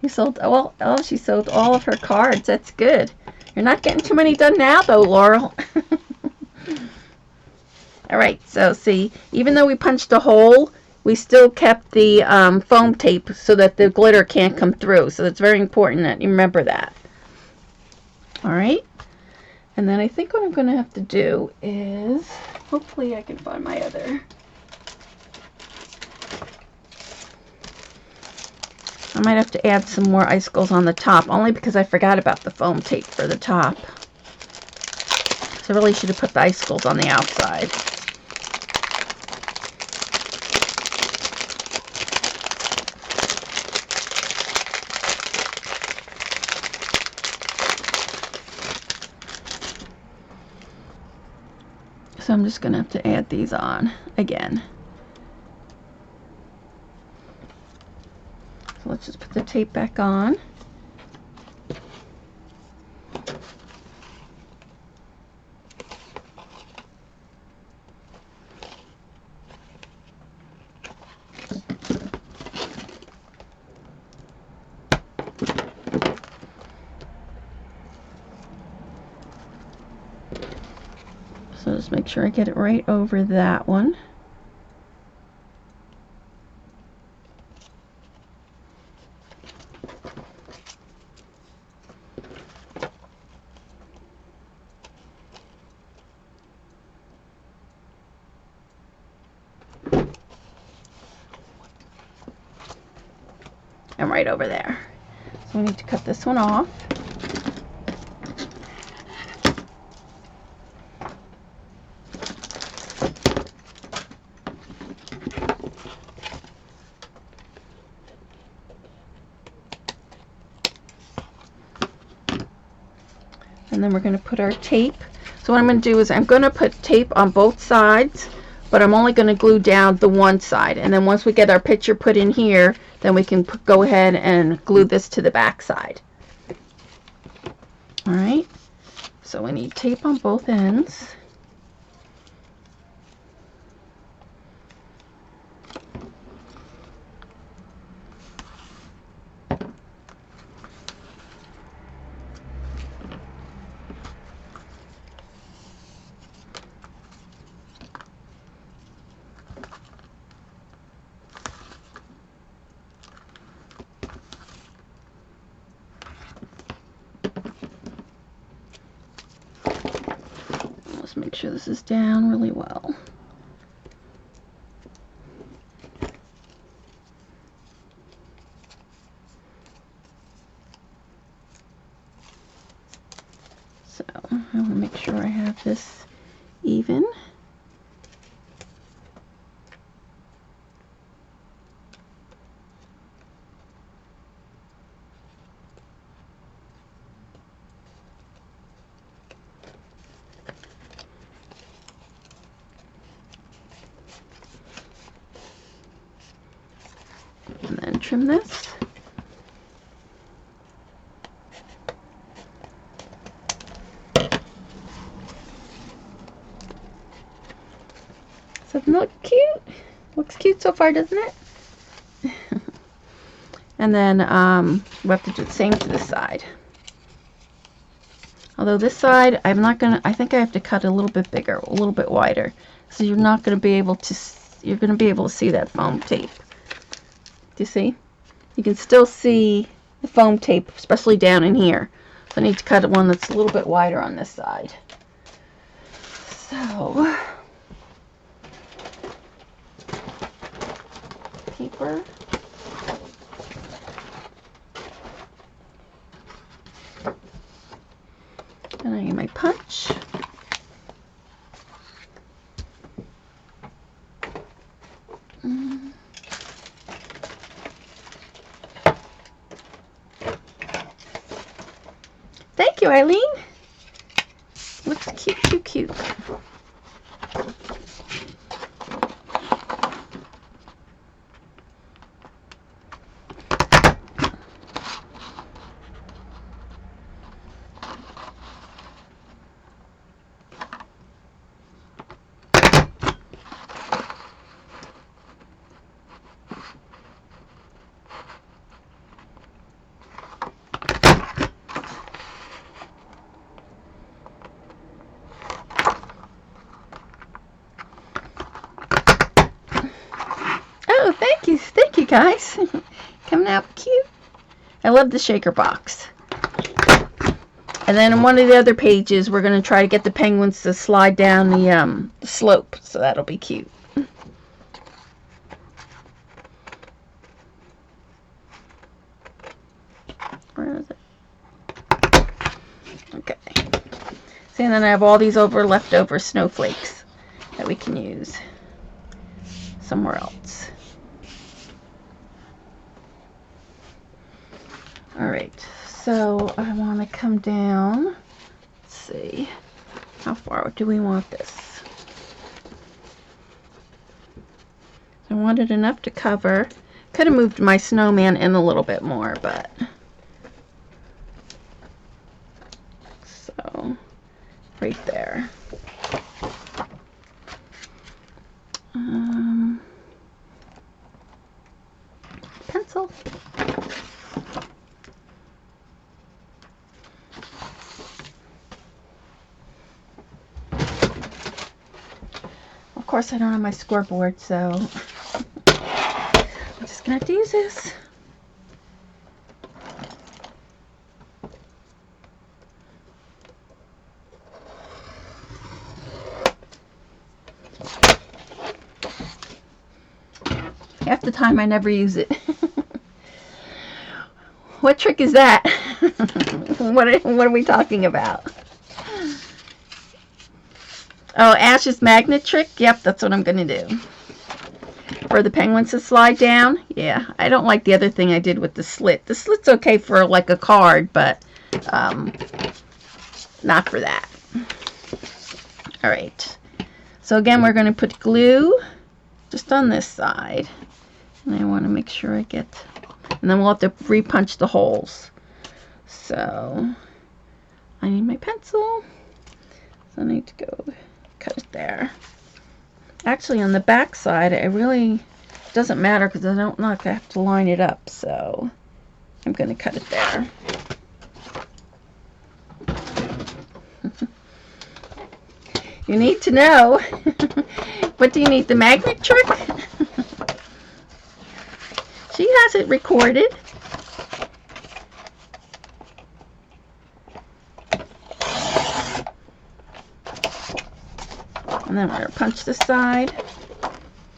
Speaker 1: You sold, well, oh, she sold all of her cards. That's good. You're not getting too many done now, though, Laurel. All right, so see, even though we punched a hole, we still kept the foam tape so that the glitter can't come through. So it's very important that you remember that. All right, and then I think what I'm going to have to do is, hopefully I can find my other. I might have to add some more icicles on the top, only because I forgot about the foam tape for the top. So I really should have put the icicles on the outside. So I'm just going to have to add these on again. So let's just put the tape back on. So just make sure I get it right over that one. And right over there. So we need to cut this one off. And then we're going to put our tape. So what I'm going to do is I'm going to put tape on both sides, but I'm only going to glue down the one side. And then once we get our picture put in here, then we can go ahead and glue this to the back side. All right. So we need tape on both ends. Let's make sure this is down really well. So I want to make sure I have this even. And then trim this. looks cute so far, doesn't it? And then we have to do the same to this side. Although this side, I'm not gonna. I think I have to cut a little bit bigger, a little bit wider, so you're not gonna be able to. You're gonna be able to see that foam tape. Do you see? You can still see the foam tape, especially down in here. So I need to cut one that's a little bit wider on this side. So, paper. And I need my punch. Thank you, Eileen. Looks cute, cute, cute. Oh, thank you guys. Coming out cute. I love the shaker box. And then on one of the other pages, we're going to try to get the penguins to slide down the slope. So that'll be cute. Where is it? Okay. See, and then I have all these leftover snowflakes that we can use somewhere else. Alright, so I want to come down. Let's see. How far do we want this? I wanted enough to cover. Could have moved my snowman in a little bit more, but... So, right there. Pencil. Of course, I don't have my scoreboard, so I'm just gonna have to use this. Half the time I never use it. What trick is that? What are we talking about? Oh, Ash's magnet trick? Yep, that's what I'm going to do. For the penguins to slide down? Yeah, I don't like the other thing I did with the slit. The slit's okay for like a card, but not for that. Alright. So again, we're going to put glue just on this side. And I want to make sure I get... And then we'll have to re-punch the holes. So, I need my pencil. So I need to go cut it there. Actually, on the back side, it really doesn't matter because I don't know if I have to line it up. So, I'm going to cut it there. You need to know. What do you need? The magnet trick? She has it recorded. And then we're going to punch this side.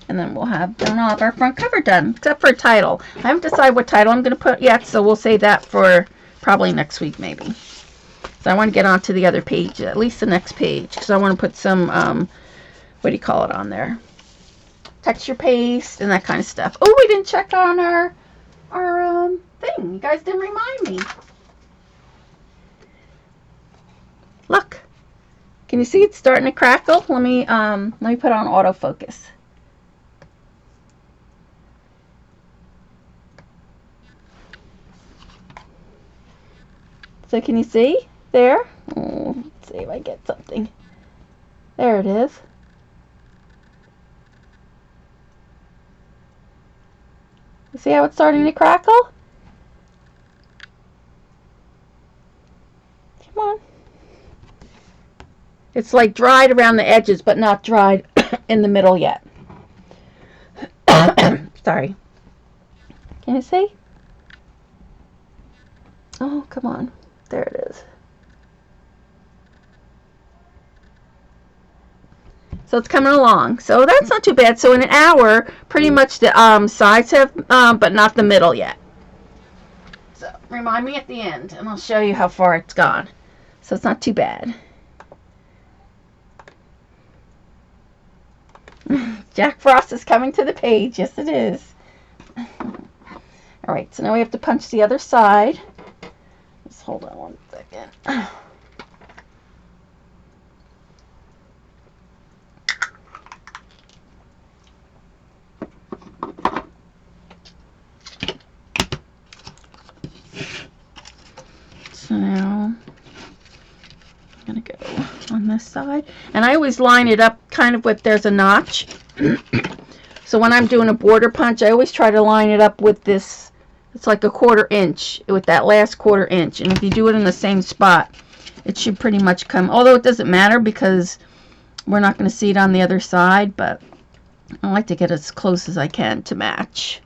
Speaker 1: And then we'll have our front cover done, except for a title. I haven't decided what title I'm going to put yet, so we'll save that for probably next week maybe. So I want to get on to the other page, at least the next page, because I want to put some, what do you call it on there? Texture paste and that kind of stuff. Oh, we didn't check on our thing. You guys didn't remind me. Look. Can you see it's starting to crackle? Let me put on autofocus. So can you see there? Let's see if I get something. There it is. See how it's starting to crackle? Come on. It's like dried around the edges, but not dried in the middle yet. Sorry. Can you see? Oh, come on. There it is. So it's coming along. So that's not too bad. So in an hour, pretty much the sides have, but not the middle yet. So remind me at the end, and I'll show you how far it's gone. So it's not too bad. Jack Frost is coming to the page. Yes, it is. All right, so now we have to punch the other side. Just hold on one second. So now I'm going to go on this side. And I always line it up kind of with, there's a notch. So when I'm doing a border punch, I always try to line it up with this. It's like a 1/4 inch, with that last 1/4 inch. And if you do it in the same spot, it should pretty much come. Although it doesn't matter because we're not going to see it on the other side. But I like to get as close as I can to match.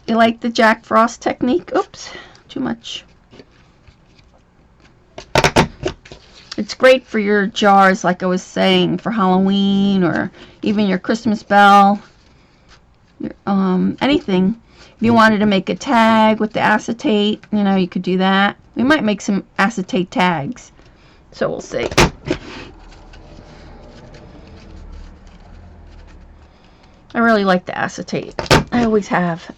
Speaker 1: You like the Jack Frost technique? Oops, too much. It's great for your jars, like I was saying, for Halloween or even your Christmas bell. Anything. If you wanted to make a tag with the acetate, you know, you could do that. We might make some acetate tags. So we'll see. I really like the acetate. I always have.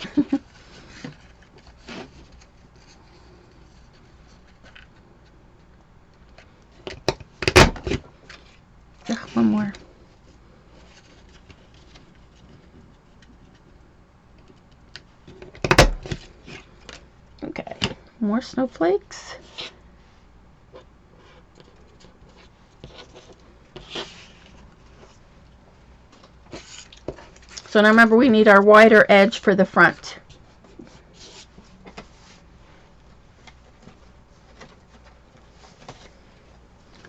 Speaker 1: One more. Okay, more snowflakes. So now remember, we need our wider edge for the front.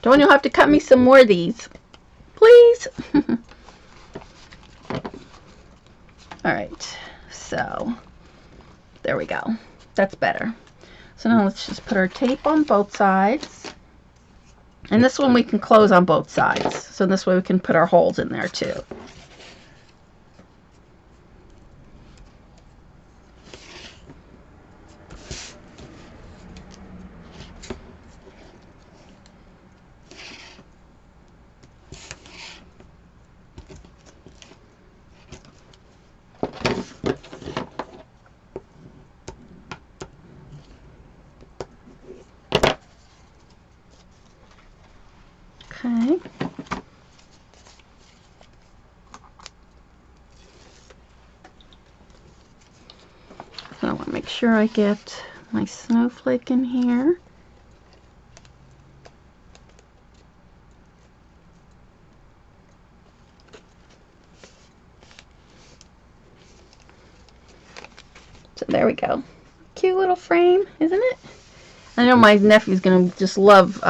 Speaker 1: Dawn, you'll have to cut me some more of these, please. All right, so there we go. That's better. So now let's just put our tape on both sides. And this one we can close on both sides. So this way we can put our holes in there too. Okay. So I want to make sure I get my snowflake in here. So there we go. Cute little frame, isn't it? I know my nephew's going to just love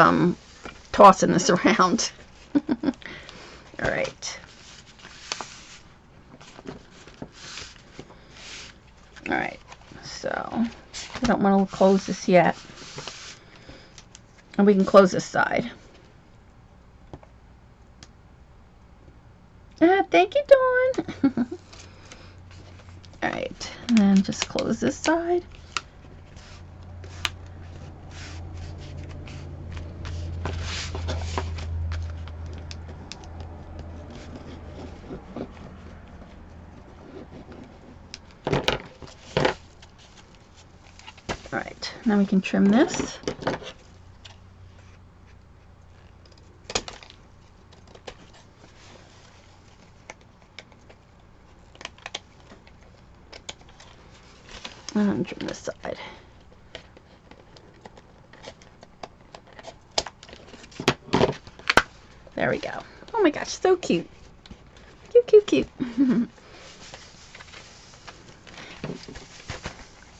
Speaker 1: tossing this around. All right. All right. So I don't want to close this yet. And we can close this side. Thank you, Dawn. All right. And then just close this side. Alright, now we can trim this. And trim this side. There we go. Oh my gosh, so cute. cute, cute.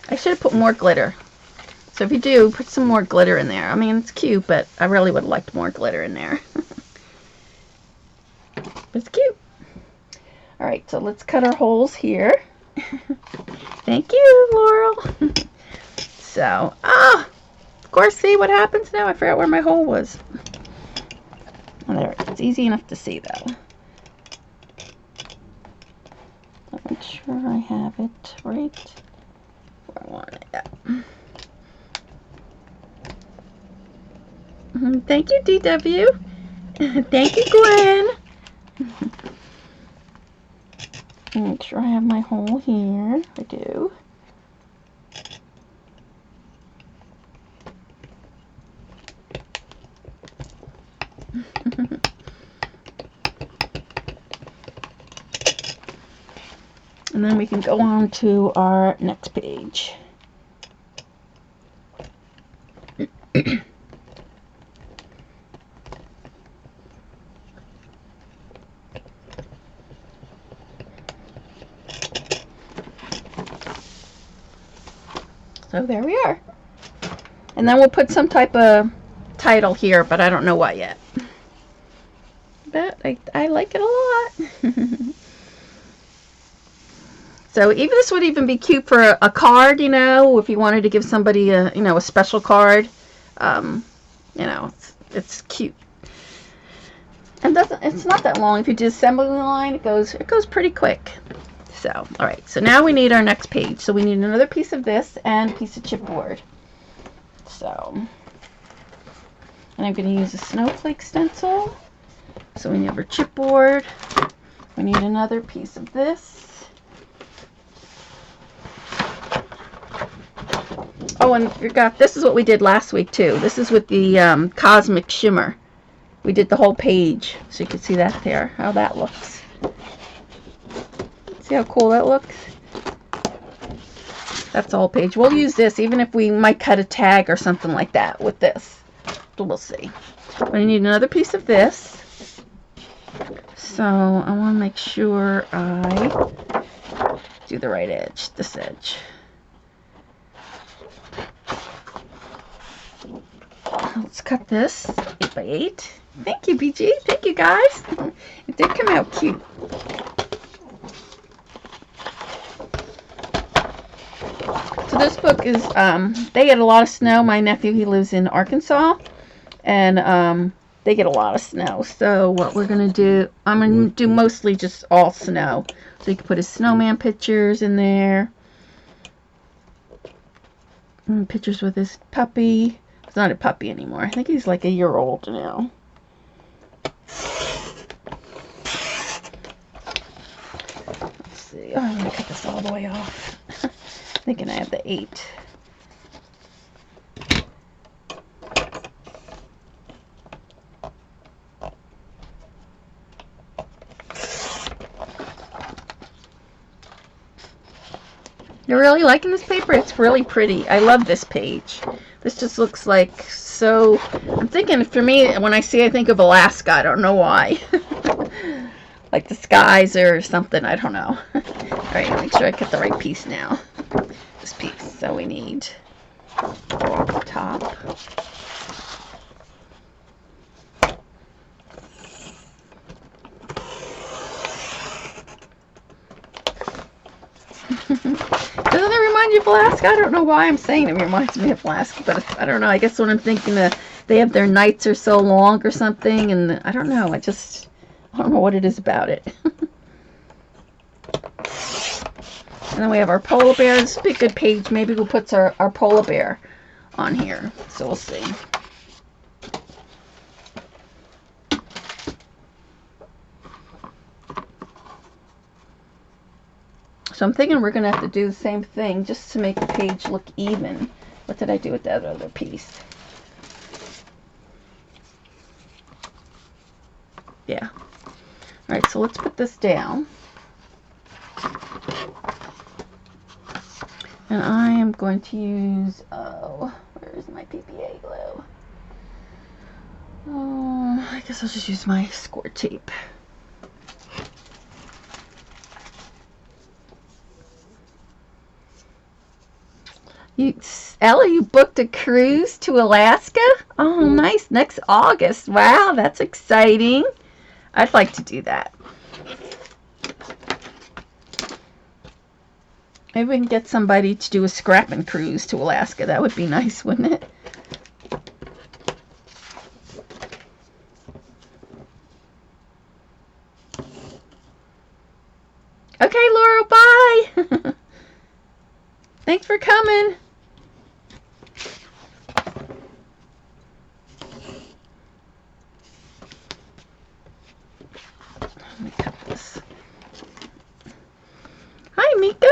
Speaker 1: I should have put more glitter. So if you do, put some more glitter in there. I mean, it's cute, but I really would have liked more glitter in there. It's cute. Alright, so let's cut our holes here. Thank you, Laurel. So, of course, see what happens now? I forgot where my hole was. Oh, there, it's easy enough to see, though. I'll make sure I have it right where I want it. Yeah. Thank you, DW. Thank you, Gwen. Make sure I have my hole here. I do. And then we can go on to our next page. So there we are. And then we'll put some type of title here, but I don't know what yet. But I like it a lot. So even this would even be cute for a card, you know, if you wanted to give somebody a, you know, a special card. You know, it's cute. And it's not that long. If you do assembly line, it goes pretty quick. So, all right. So now we need our next page. So we need another piece of this and a piece of chipboard. So, and I'm going to use a snowflake stencil. So we need our chipboard. We need another piece of this. Oh, and forgot, this is what we did last week too. This is with the Cosmic Shimmer. We did the whole page, so you can see that there, how that looks. See how cool that looks? That's the whole page. We'll use this, even if we might cut a tag or something like that with this. We'll see. We need another piece of this. So I want to make sure I do the right edge, this edge. Let's cut this 8 by 8. Thank you, BG. Thank you, guys. It did come out cute. So this book is, they get a lot of snow. My nephew, he lives in Arkansas, and they get a lot of snow. So what we're going to do, I'm going to do mostly just all snow. So you can put his snowman pictures in there. And pictures with his puppy. He's not a puppy anymore. I think he's like a year old now. Let's see. Oh, I'm going to cut this all the way off. Thinking I have the 8. You're really liking this paper? It's really pretty. I love this page. This just looks like so... I'm thinking, for me, when I see, I think of Alaska. I don't know why. Like the skies or something. I don't know. Alright, make sure I cut the right piece now. This piece. So we need the top. Doesn't it remind you of Alaska? I don't know why I'm saying it reminds me of Alaska, but I don't know. I guess when I'm thinking that they have their nights are so long or something, and I don't know. I don't know what it is about it. And then we have our polar bear. This would be a good page. Maybe we'll put our polar bear on here. So we'll see. So I'm thinking we're going to have to do the same thing just to make the page look even. What did I do with that other piece? Yeah. Alright, so let's put this down. And I am going to use, where is my PPA glue? Oh, I guess I'll just use my score tape. Ella, you booked a cruise to Alaska? Oh, nice. Next August. Wow, that's exciting. I'd like to do that. Maybe we can get somebody to do a scrapping cruise to Alaska. That would be nice, wouldn't it? Okay, Laurel, bye. Thanks for coming. Let me cut this. Hi, Miko.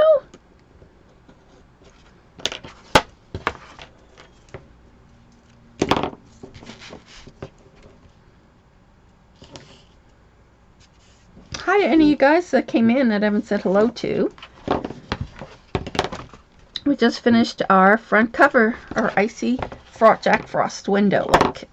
Speaker 1: Hi to any of you guys that came in that I haven't said hello to. We just finished our front cover, our icy Jack Frost window. Like.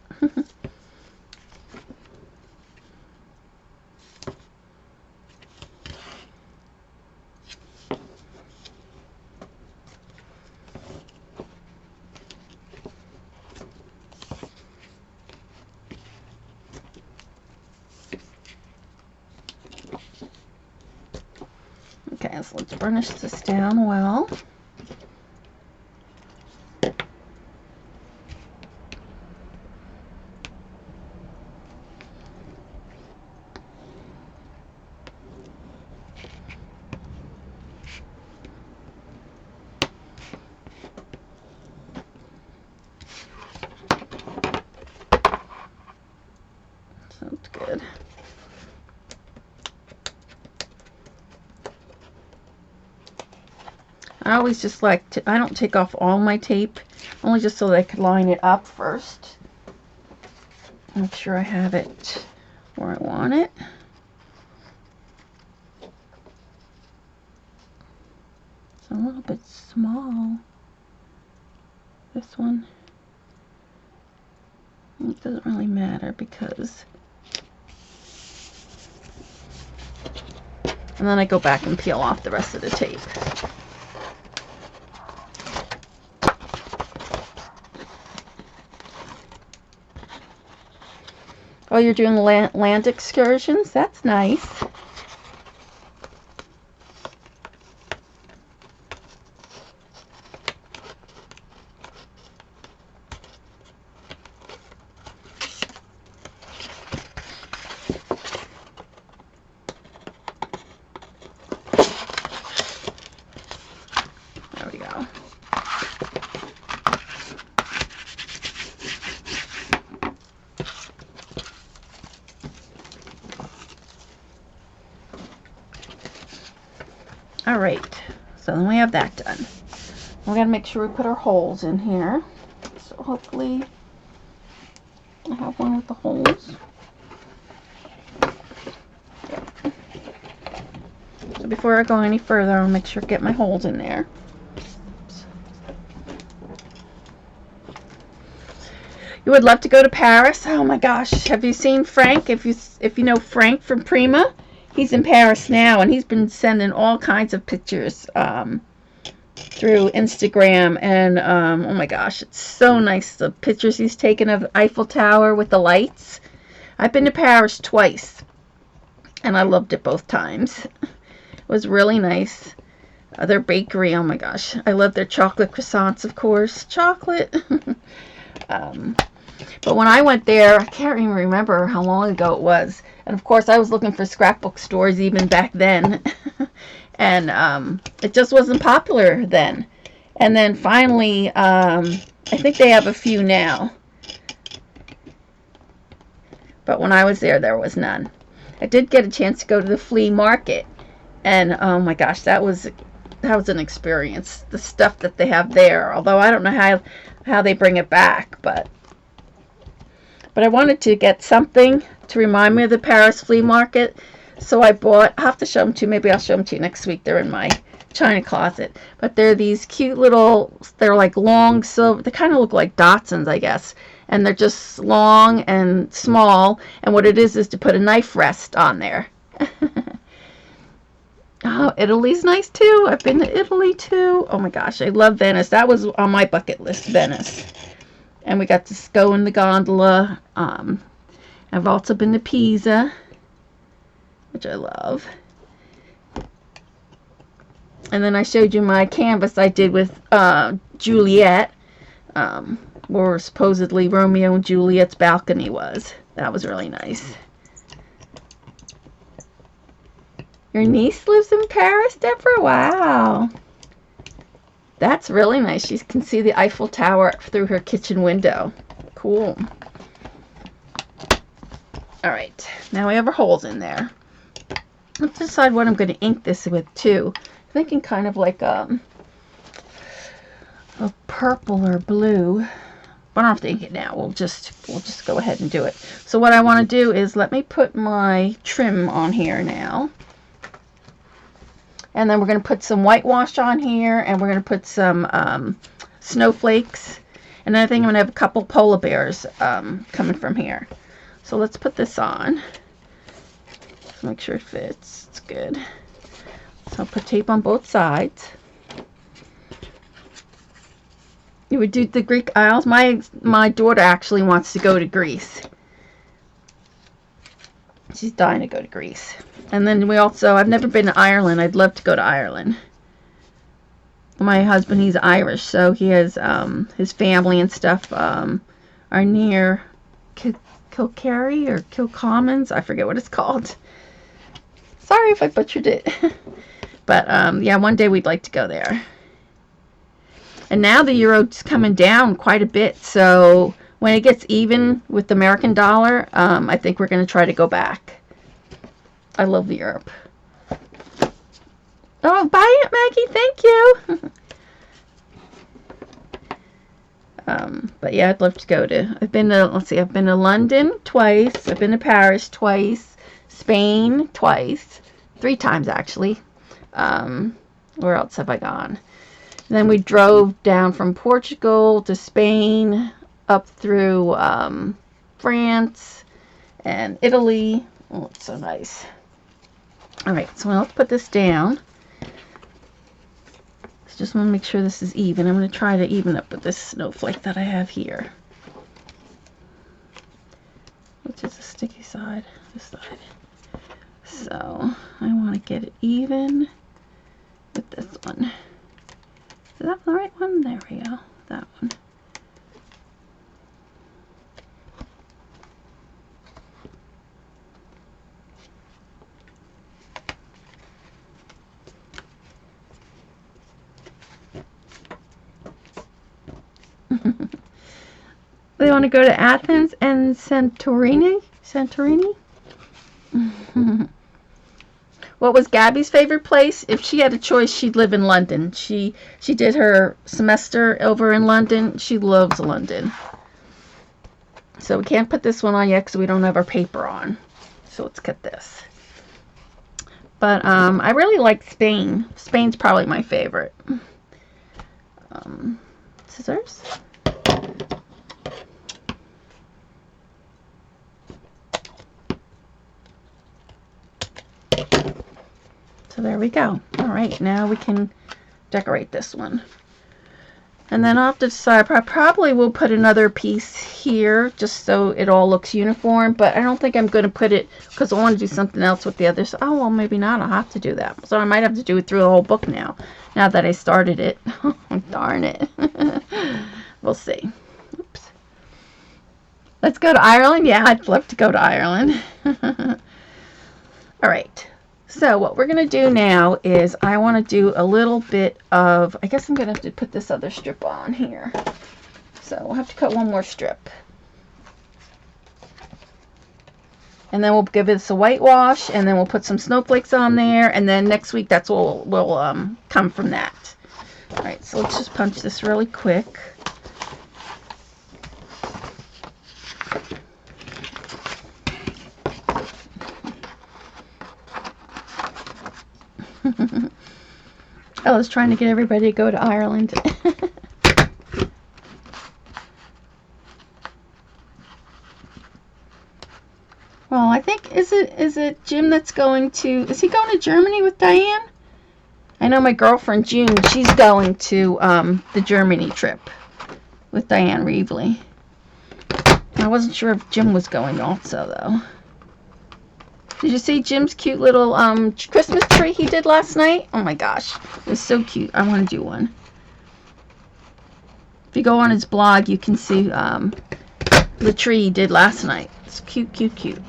Speaker 1: Okay, so let's burnish this down well. Sounds good. I always just like to, I don't take off all my tape, only just so that I could line it up first. Make sure I have it where I want it. It's a little bit small. This one. It doesn't really matter because... And then I go back and peel off the rest of the tape. Oh, you're doing land excursions? That's nice. There we go. All right, so then we have that done. We gotta make sure we put our holes in here. So hopefully I have one with the holes. Yep. So before I go any further, I'll make sure to get my holes in there. You would love to go to Paris? Oh my gosh, have you seen Frank? If you know Frank from Prima, he's in Paris now, and he's been sending all kinds of pictures through Instagram, and oh my gosh, it's so nice, the pictures he's taken of the Eiffel Tower with the lights. I've been to Paris twice, and I loved it both times. It was really nice. Their bakery, oh my gosh, I love their chocolate croissants, of course. Chocolate. But when I went there, I can't even remember how long ago it was. And of course, I was looking for scrapbook stores even back then. And it just wasn't popular then. And then finally, I think they have a few now. But when I was there was none. I did get a chance to go to the flea market. And oh my gosh, that was an experience. The stuff that they have there. Although I don't know how they bring it back, but I wanted to get something to remind me of the Paris flea market, so I bought, I'll have to show them to you, maybe I'll show them to you next week, they're in my china closet, but they're these cute little, they're like long silver, they kind of look like Datsuns, I guess, and they're just long and small, and what it is to put a knife rest on there. Oh, Italy's nice too. I've been to Italy too. Oh my gosh, I love Venice. That was on my bucket list, Venice. And we got to go in the gondola. I've also been to Pisa, which I love. And then I showed you my canvas I did with Juliet, where supposedly Romeo and Juliet's balcony was. That was really nice. Your niece lives in Paris, Deborah? Wow. That's really nice. You can see the Eiffel Tower through her kitchen window. Cool. Alright, now we have our holes in there. Let's decide what I'm going to ink this with too. I'm thinking kind of like a purple or blue. But I don't have to ink it now. We'll just go ahead and do it. So what I want to do is let me put my trim on here now. And then we're going to put some whitewash on here, and we're going to put some snowflakes. And I think I'm going to have a couple polar bears coming from here. So let's put this on. Just make sure it fits. It's good. So I'll put tape on both sides. You would do the Greek Isles. My daughter actually wants to go to Greece. She's dying to go to Greece. And then we also, I've never been to Ireland. I'd love to go to Ireland. My husband, he's Irish, so he has his family and stuff are near Kilkerry or Kilcommons. I forget what it's called. Sorry if I butchered it. But yeah, one day we'd like to go there. And now the euro's coming down quite a bit, so when it gets even with the American dollar, I think we're going to try to go back. I love Europe. Oh, bye, Aunt Maggie. Thank you. But yeah, I'd love to go to. I've been to. Let's see. I've been to London twice. I've been to Paris twice. Spain twice. 3 times actually. Where else have I gone? And then we drove down from Portugal to Spain, up through France and Italy. Oh, it's so nice. Alright, so let's put this down. Just want to make sure this is even. I'm going to try to even up with this snowflake that I have here. Which is the sticky side, this side. So, I want to get it even with this one. Is that the right one? There we go. That one. They want to go to Athens and Santorini? What was Gabby's favorite place? If she had a choice, she'd live in London. She did her semester over in London. She loves London. So we can't put this one on yet because we don't have our paper on. So let's cut this. But I really like Spain. Spain's probably my favorite. Scissors. So there we go. Alright, now we can decorate this one. And then I'll have to decide, I probably will put another piece here just so it all looks uniform, but I don't think I'm going to put it because I want to do something else with the others. Oh, well, maybe not. I'll have to do that. So I might have to do it through the whole book now that I started it. Darn it. We'll see. Oops. Let's go to Ireland. Yeah, I'd love to go to Ireland. Alright. So what we're going to do now is I want to do a little bit of, I guess I'm going to have to put this other strip on here. So we'll have to cut one more strip. And then we'll give this a whitewash, and then we'll put some snowflakes on there, and then next week that's what will come from that. Alright, so let's just punch this really quick. I was trying to get everybody to go to Ireland. Well, I think is it Jim that's going to? Is he going to Germany with Diane? I know my girlfriend June, she's going to the Germany trip with Diane Reevely. I wasn't sure if Jim was going also, though. Did you see Jim's cute little Christmas tree he did last night? Oh my gosh, it was so cute. I want to do one. If you go on his blog, you can see the tree he did last night. It's cute, cute, cute.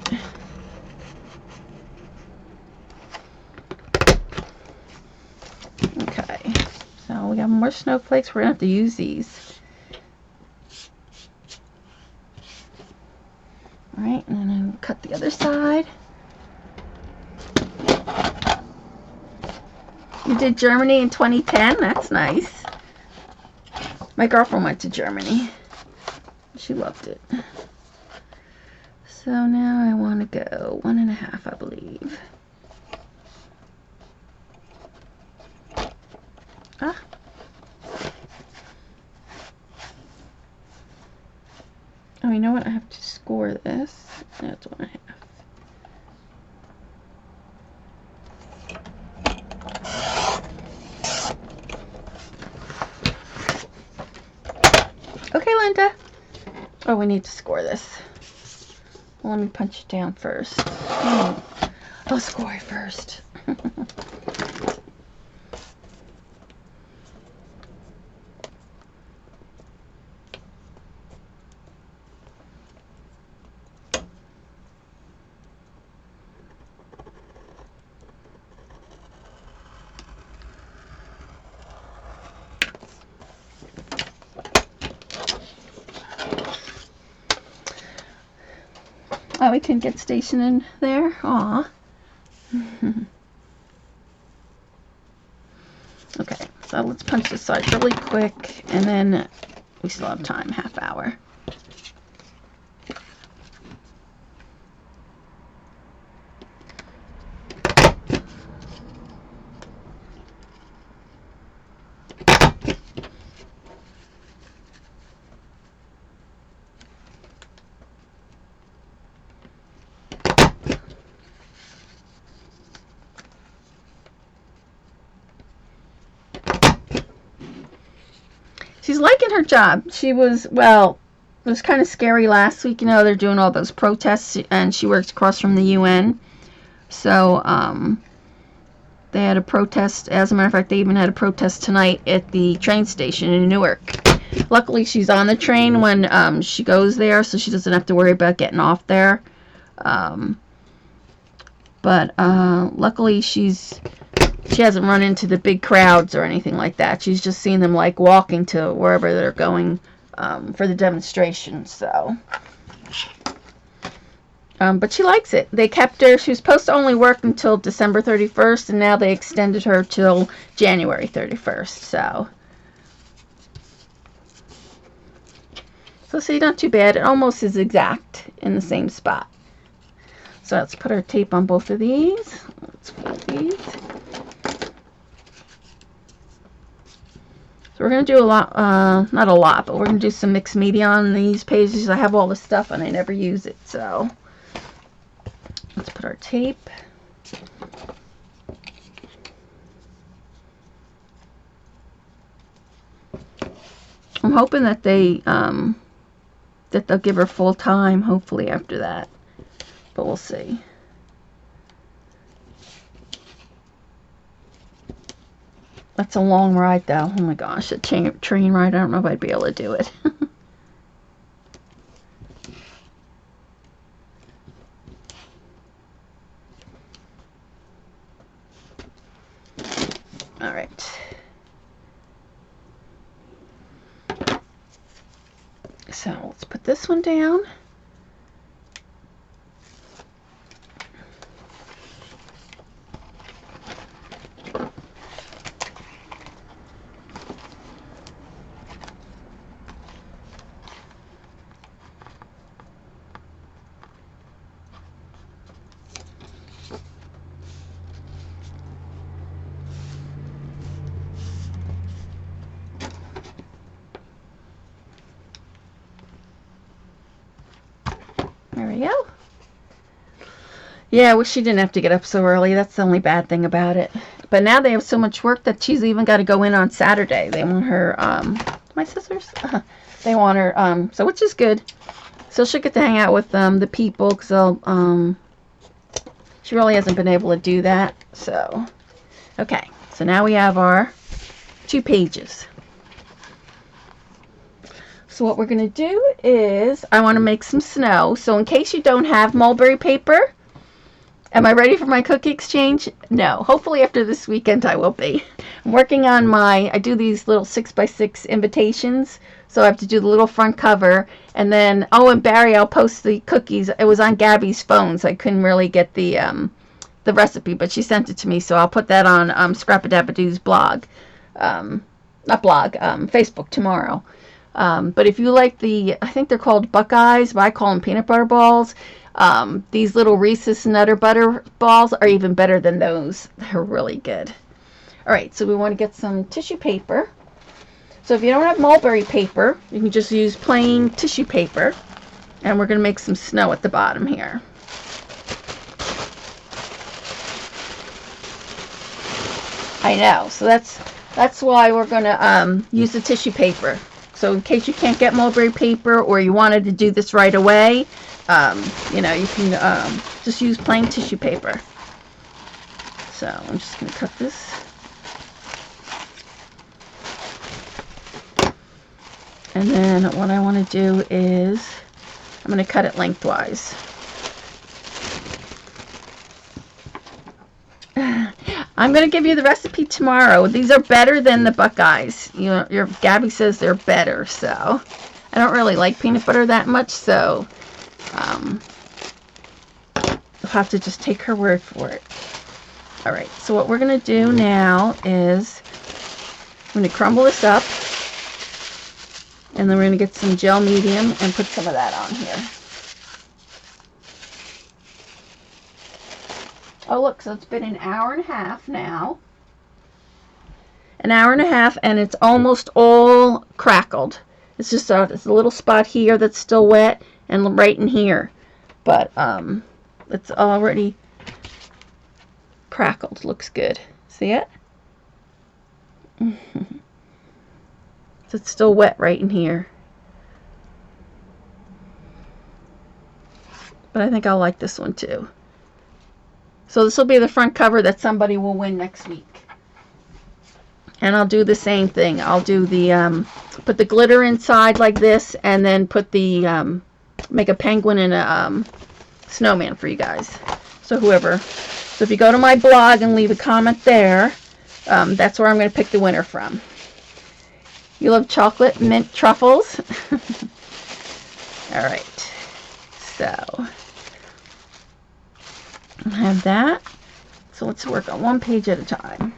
Speaker 1: Okay, so we got more snowflakes. We're going to have to use these. Alright, and then I'll cut the other side. You did Germany in 2010? That's nice. My girlfriend went to Germany. She loved it. So now I want to go 1.5, I believe. Ah. Oh, you know what? I have to score this. That's 1.5. Okay, Linda. Oh, we need to score this. Well, let me punch it down first. Oh, I'll score it first. Oh, we can get stationed in there. Aw. Okay, so let's punch this side really quick, and then we still have time, half hour. She's liking her job. She was, well, it was kind of scary last week. You know, they're doing all those protests, and she works across from the UN. So, they had a protest. As a matter of fact, they even had a protest tonight at the train station in Newark. Luckily, she's on the train when she goes there, so she doesn't have to worry about getting off there. But luckily, she hasn't run into the big crowds or anything like that. She's just seen them like walking to wherever they're going for the demonstration. So, but she likes it. They kept her. She was supposed to only work until December 31st, and now they extended her till January 31st. So see, not too bad. It almost is exact in the same spot. So let's put our tape on both of these. Let's fold these. So we're going to do a lot, not a lot, but we're going to do some mixed media on these pages. I have all the stuff and I never use it, so let's put our tape. I'm hoping that they'll give her full time, hopefully, after that, but we'll see. That's a long ride, though. Oh my gosh, a train ride. I don't know if I'd be able to do it. All right. So let's put this one down. There we go. Yeah, I wish she didn't have to get up so early. That's the only bad thing about it. But now they have so much work that she's even got to go in on Saturday. They want her, my sisters, they want her, so which is good. So she'll get to hang out with the people, because they'll, she really hasn't been able to do that. So, okay. So now we have our 2 pages. So what we're going to do is, I want to make some snow. So in case you don't have mulberry paper, am I ready for my cookie exchange? No. Hopefully after this weekend I will be. I'm working on I do these little 6x6 invitations. So I have to do the little front cover. And then, oh, and Barry, I'll post the cookies. It was on Gabby's phone, so I couldn't really get the recipe, but she sent it to me. So I'll put that on Scrap-a-Dap-a-Doo's blog. Not blog, Facebook tomorrow. But if you like I think they're called Buckeyes, but I call them peanut butter balls. These little Reese's Nutter Butter balls are even better than those. They're really good. All right, so we want to get some tissue paper. So if you don't have mulberry paper, you can just use plain tissue paper. And we're going to make some snow at the bottom here. I know, so that's why we're going to use the tissue paper. So in case you can't get mulberry paper, or you wanted to do this right away, you know, you can just use plain tissue paper. So I'm just going to cut this. And then what I want to do is, I'm going to cut it lengthwise. I'm going to give you the recipe tomorrow. These are better than the Buckeyes. You know, Gabby says they're better, so I don't really like peanut butter that much, so you'll have to just take her word for it. All right, so what we're going to do now is I'm going to crumble this up, and then we're going to get some gel medium and put some of that on here. Oh, look, so it's been an hour and a half now. An hour and a half, and it's almost all crackled. It's just it's a little spot here that's still wet, and right in here. But it's already crackled. Looks good. See it? So it's still wet right in here. But I think I'll like this one too. So this will be the front cover that somebody will win next week. And I'll do the same thing. I'll do the, put the glitter inside like this, and then put the, make a penguin and a snowman for you guys. So if you go to my blog and leave a comment there, that's where I'm going to pick the winner from. You love chocolate mint truffles? All right. So I have that. So let's work on one page at a time.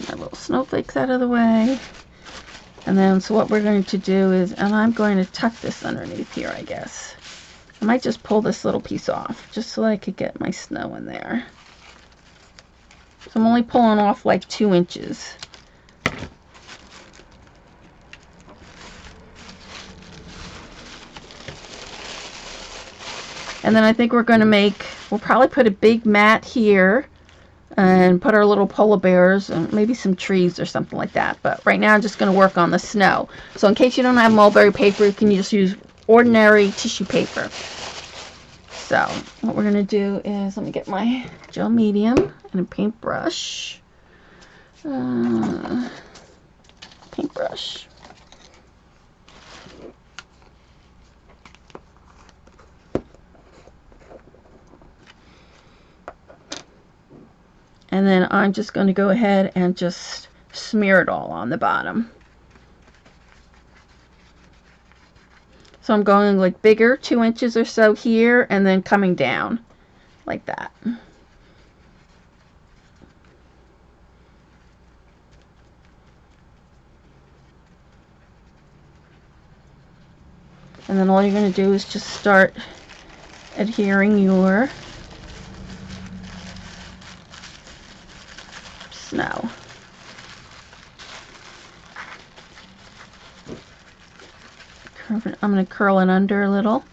Speaker 1: My little snowflakes out of the way. And then, so what we're going to do is, and I'm going to tuck this underneath here, I guess. I might just pull this little piece off, just so I could get my snow in there. So I'm only pulling off like 2 inches. And then I think we're going to we'll probably put a big mat here and put our little polar bears and maybe some trees or something like that. But right now I'm just going to work on the snow. So in case you don't have mulberry paper, you can just use ordinary tissue paper. So what we're going to do is, let me get my gel medium and a paintbrush. Paintbrush. And then I'm just going to go ahead and just smear it all on the bottom. So I'm going like bigger, 2 inches or so here, and then coming down like that. And then all you're going to do is just start adhering your snow. I'm going to curl it under a little.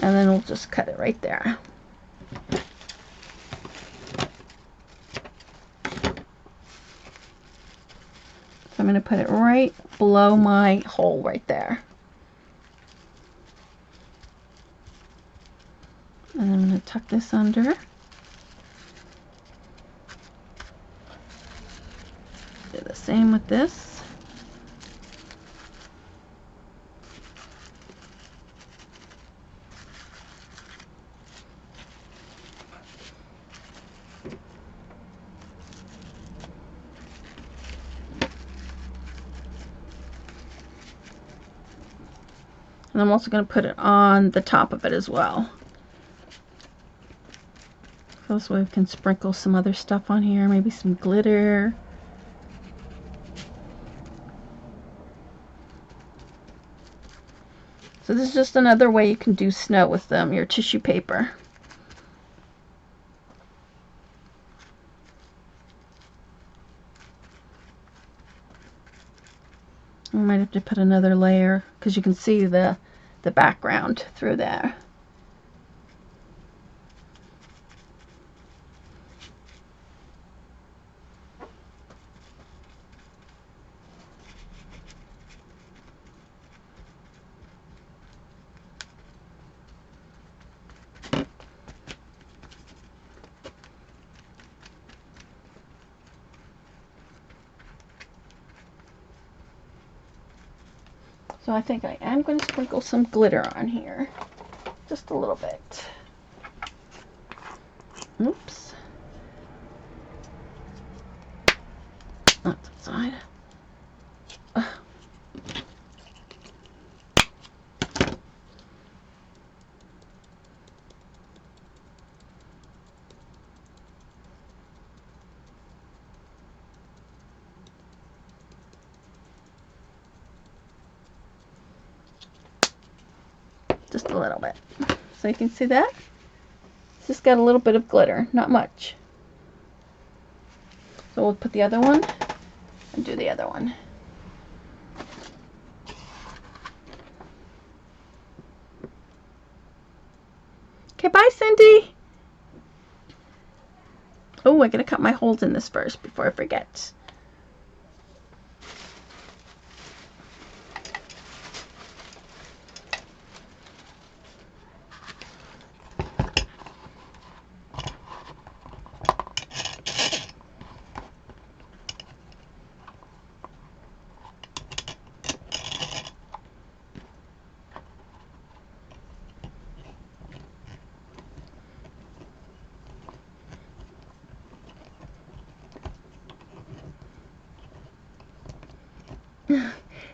Speaker 1: And then we'll just cut it right there. So I'm going to put it right below my hole right there. And I'm going to tuck this under. Do the same with this. And I'm also going to put it on the top of it as well. So this way we can sprinkle some other stuff on here, maybe some glitter. So this is just another way you can do snow with your tissue paper. I might have to put another layer because you can see the background through there. So I think I am going to sprinkle some glitter on here. Just a little bit. Oops. Not that side. Just a little bit. So you can see that? It's just got a little bit of glitter, not much. So we'll put the other one and do the other one. Okay, bye, Cindy. Oh, I gotta cut my holes in this first before I forget.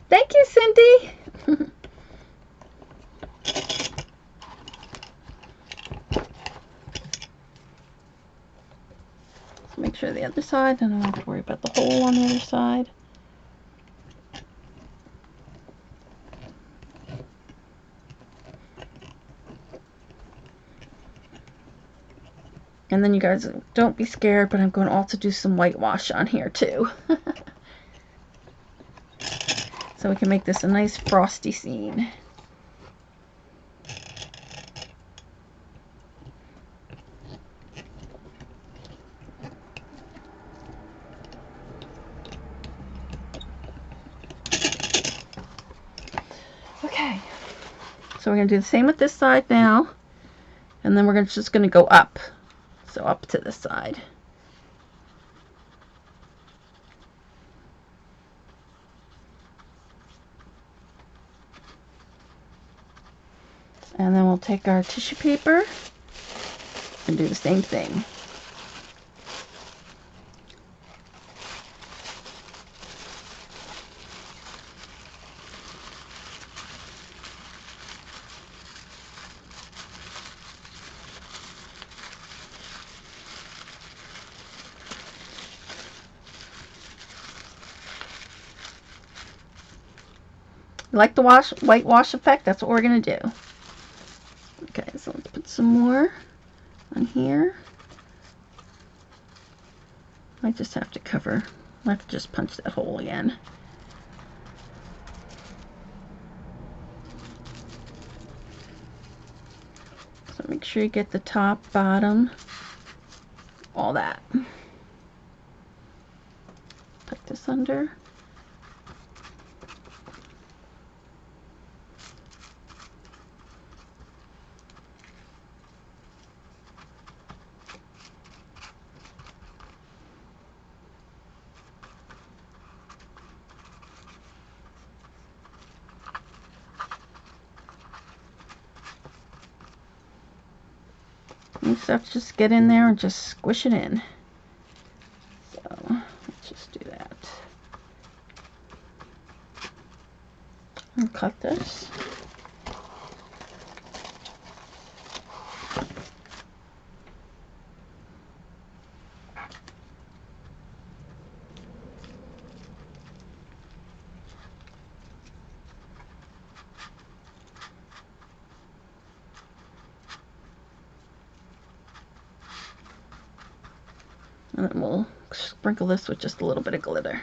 Speaker 1: Thank you, Cindy. Let's make sure the other side, then I don't have to worry about the hole on the other side. And then you guys, don't be scared, but I'm going to also do some whitewash on here too. So we can make this a nice frosty scene. Okay, so we're going to do the same with this side now, and then we're just going to go up, so up to this side. And then we'll take our tissue paper and do the same thing. Like the whitewash effect, that's what we're going to do. Okay, so let's put some more on here. I just have to cover. I have to just punch that hole again. Make sure you get the top, bottom, all that. Tuck this under. You just have to just get in there and just squish it in. So let's just do that. And cut this. And then we'll sprinkle this with just a little bit of glitter.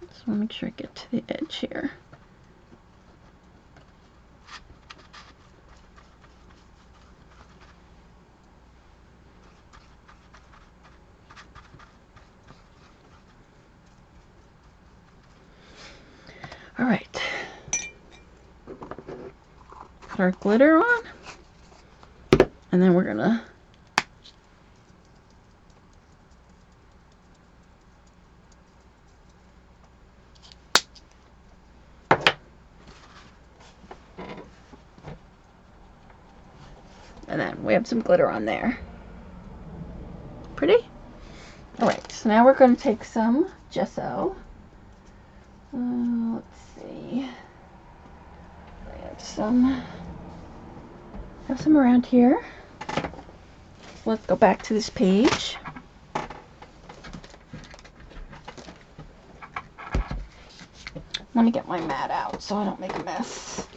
Speaker 1: So make sure I get to the edge here. All right, put our glitter on, and then we're gonna and then we have some glitter on there. Pretty? All right, so now we're going to take some gesso. Let's see. I have some around here. Let's go back to this page. Let me get my mat out so I don't make a mess.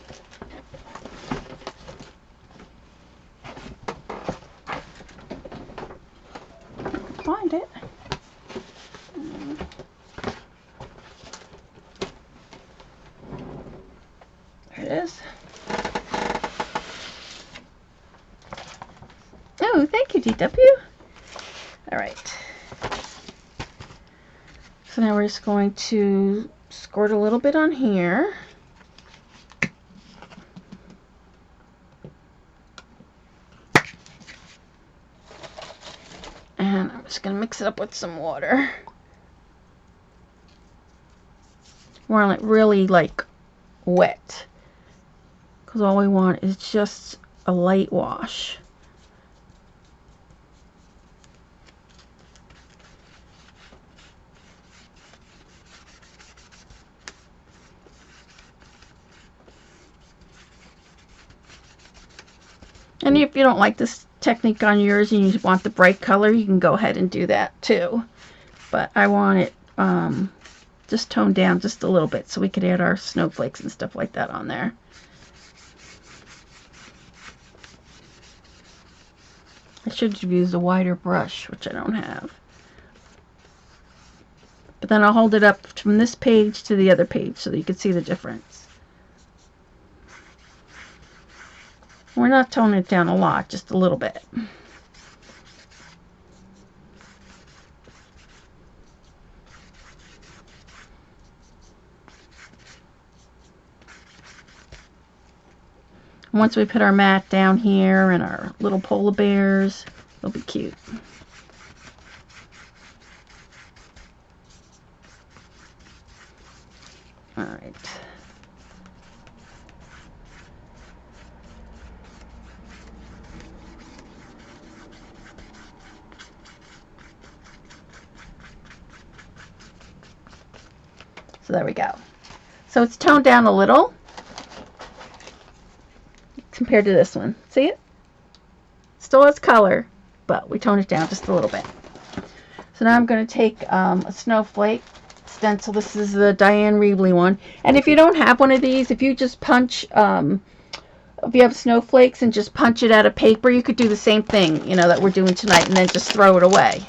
Speaker 1: Find it. There it is. Oh, thank you, DW. All right. So now we're just going to squirt a little bit on here. And I'm just going to mix it up with some water. We want it really like wet, because all we want is just a light wash. And if you don't like this technique on yours and you want the bright color, you can go ahead and do that too. But I want it just toned down just a little bit so we could add our snowflakes and stuff like that on there. I should have used a wider brush, which I don't have. But then I'll hold it up from this page to the other page so that you can see the difference. We're not toning it down a lot, just a little bit. Once we put our mat down here and our little polar bears, they'll be cute. All right. So there we go. So it's toned down a little compared to this one. See it? Still has color, but we toned it down just a little bit. So now I'm going to take a snowflake stencil. This is the Diane Reevely one. And if you don't have one of these, if you just punch if you have snowflakes and just punch it out of paper, you could do the same thing, you know, that we're doing tonight, and then just throw it away.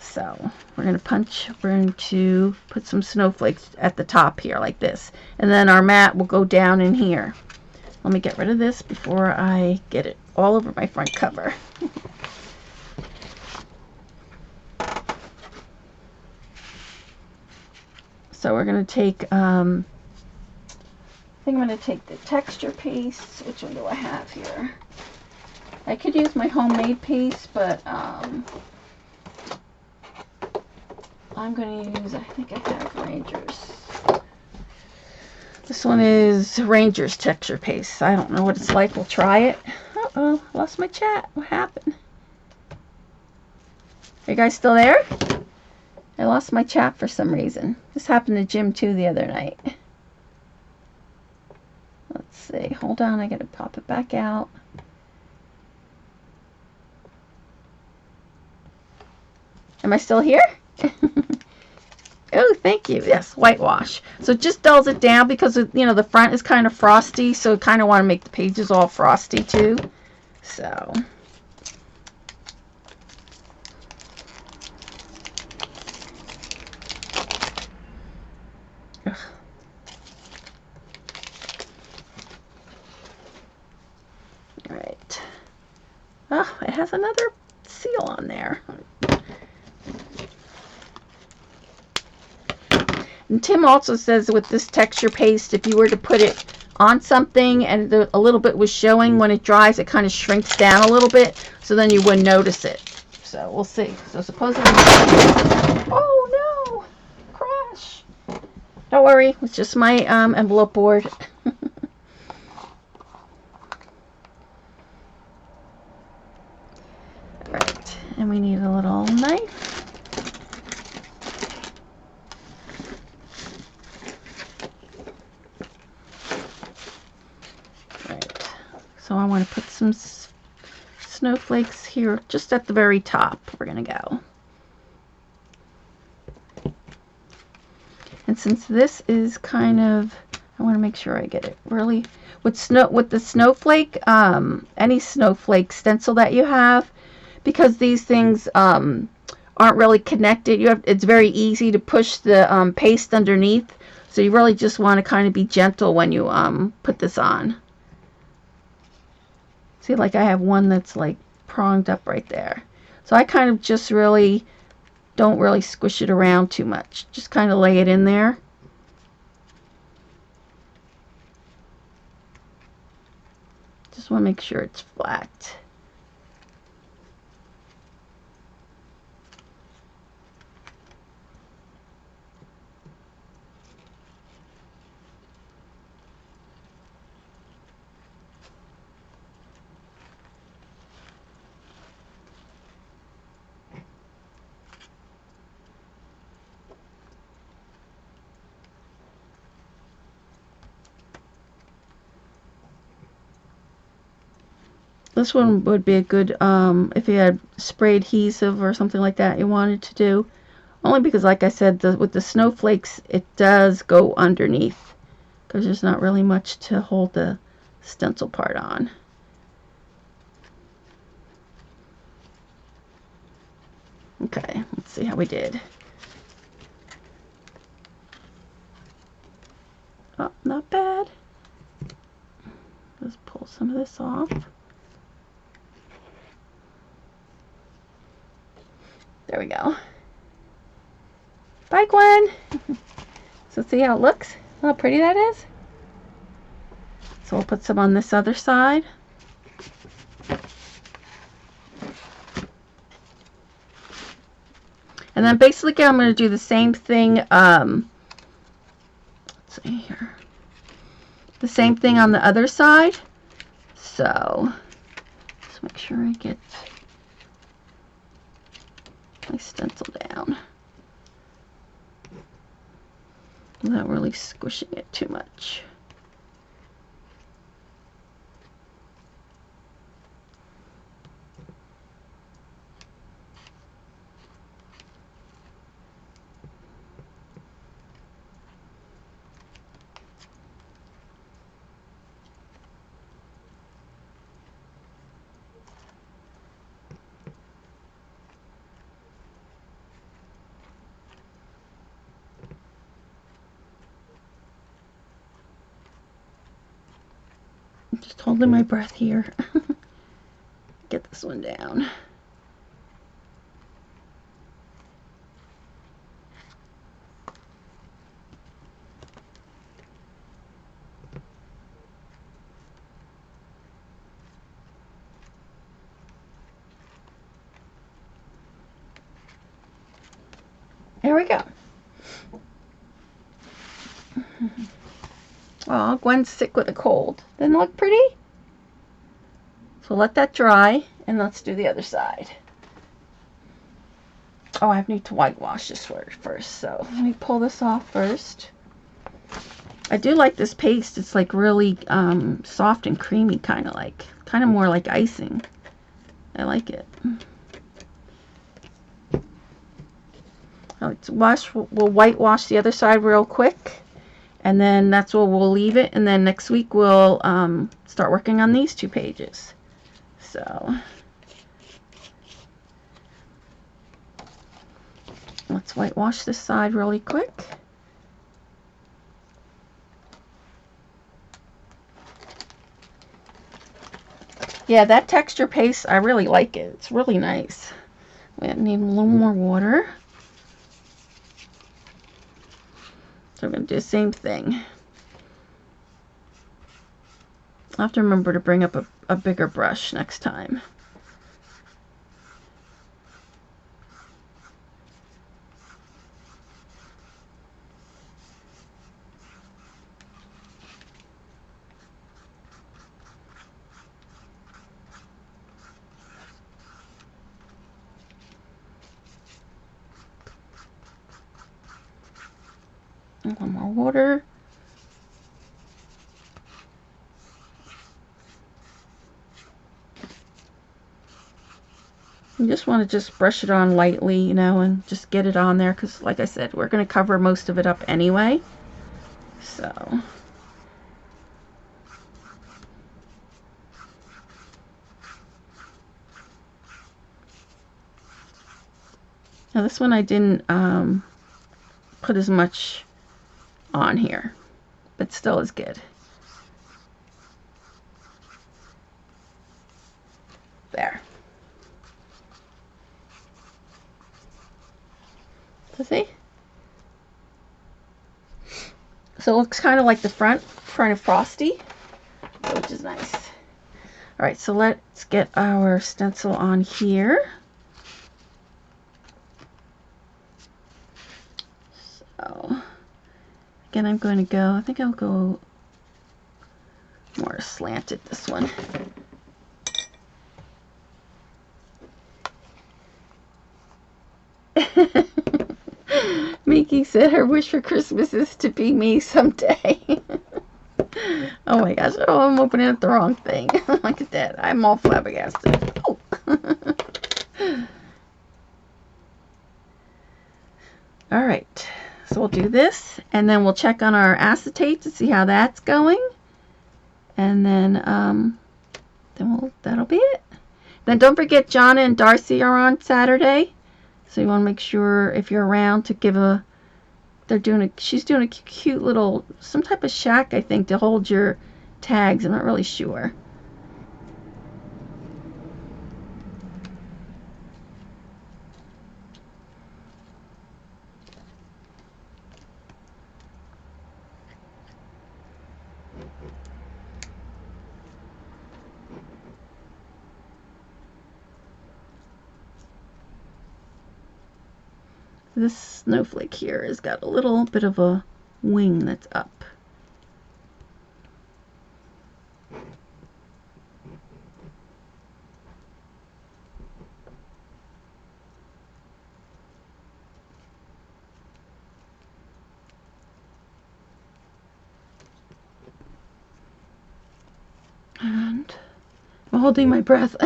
Speaker 1: So we're going to put some snowflakes at the top here like this, and then our mat will go down in here. Let me get rid of this before I get it all over my front cover. So we're going to take, I think I'm going to take the texture paste. Which one do I have here? I could use my homemade paste, but I'm going to use, I think I have Rangers. This one is Rangers texture paste. I don't know what it's like. We'll try it. Uh-oh, lost my chat. What happened? Are you guys still there? I lost my chat for some reason. This happened to Jim too the other night. Let's see. Hold on. I got to pop it back out. Am I still here? Oh, thank you. Yes, whitewash. So it just dulls it down because, you know, the front is kind of frosty, so I kind of want to make the pages all frosty too. So ugh. All right. Oh, it has another seal on there. And Tim also says with this texture paste, if you were to put it on something and a little bit was showing, when it dries, it kind of shrinks down a little bit, so then you wouldn't notice it. So we'll see. So supposedly, oh no, crash. Don't worry, it's just my envelope board. Right, and we need a little knife. So I want to put some snowflakes here just at the very top. We're going to go. And since this is kind of, I want to make sure I get it really, with the snowflake, any snowflake stencil that you have, because these things aren't really connected, it's very easy to push the paste underneath. So you really just want to kind of be gentle when you put this on. See, like I have one that's like pronged up right there. So I kind of just really don't really squish it around too much. Just kind of lay it in there. Just want to make sure it's flat. This one would be a good, if you had spray adhesive or something like that you wanted to do. Only because, like I said, with the snowflakes, it does go underneath. Because there's not really much to hold the stencil part on. Okay, let's see how we did. Oh, not bad. Let's pull some of this off. There we go. Bye, Gwen. So see how it looks? How pretty that is? So we'll put some on this other side. And then basically I'm going to do the same thing, let's see here. The same thing on the other side. So just make sure I get my stencil down without really squishing it too much. I'm just holding my breath here. Get this one down. There we go. Oh, Gwen's sick with a cold. Doesn't it look pretty? So let that dry, and let's do the other side. Oh, I need to whitewash this first, so let me pull this off first. I do like this paste. It's like really soft and creamy, kind of more like icing. I like it. We'll whitewash the other side real quick, and then that's where we'll leave it, and then next week we'll start working on these 2 pages. So let's whitewash this side really quick. Yeah, that texture paste, I really like it. It's really nice. We need a little more water. So we're going to do the same thing. I'll have to remember to bring up a bigger brush next time. A little more water. You just want to brush it on lightly, you know, and just get it on there, because like I said, we're going to cover most of it up anyway. So now this one I didn't put as much on here, but still is good. There. So see? So it looks kind of like the front of Frosty, which is nice. Alright, so let's get our stencil on here. So, again, I'm going to go, I think I'll go more slanted this one. Miki said her wish for Christmas is to be me someday. Oh my gosh, oh, I'm opening up the wrong thing. Look at that, I'm all flabbergasted. Oh. Alright, so we'll do this, and then we'll check on our acetate to see how that's going. And then, that'll be it. Then don't forget Jonna and Darcy are on Saturday. So you want to make sure if you're around to give she's doing a cute little, some type of shack, I think, to hold your tags. I'm not really sure. This snowflake here has got a little bit of a wing that's up. And I'm holding my breath.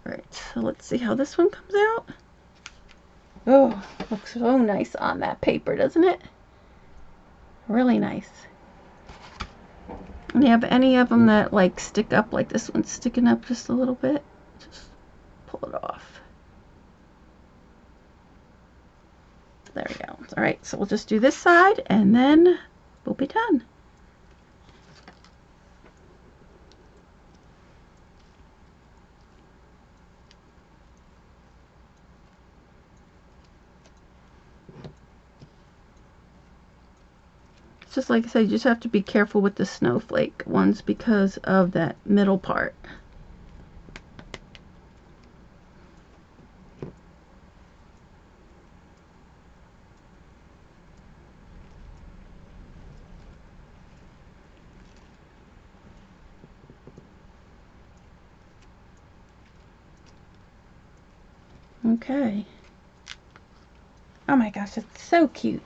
Speaker 1: Alright, so let's see how this one comes out. Oh, looks so nice on that paper, doesn't it? Really nice. And you have any of them that like stick up, like this one's sticking up just a little bit, just pull it off. There we go. All right, so we'll just do this side and then we'll be done. Just like I said, you just have to be careful with the snowflake ones because of that middle part. Okay. Oh my gosh, it's so cute.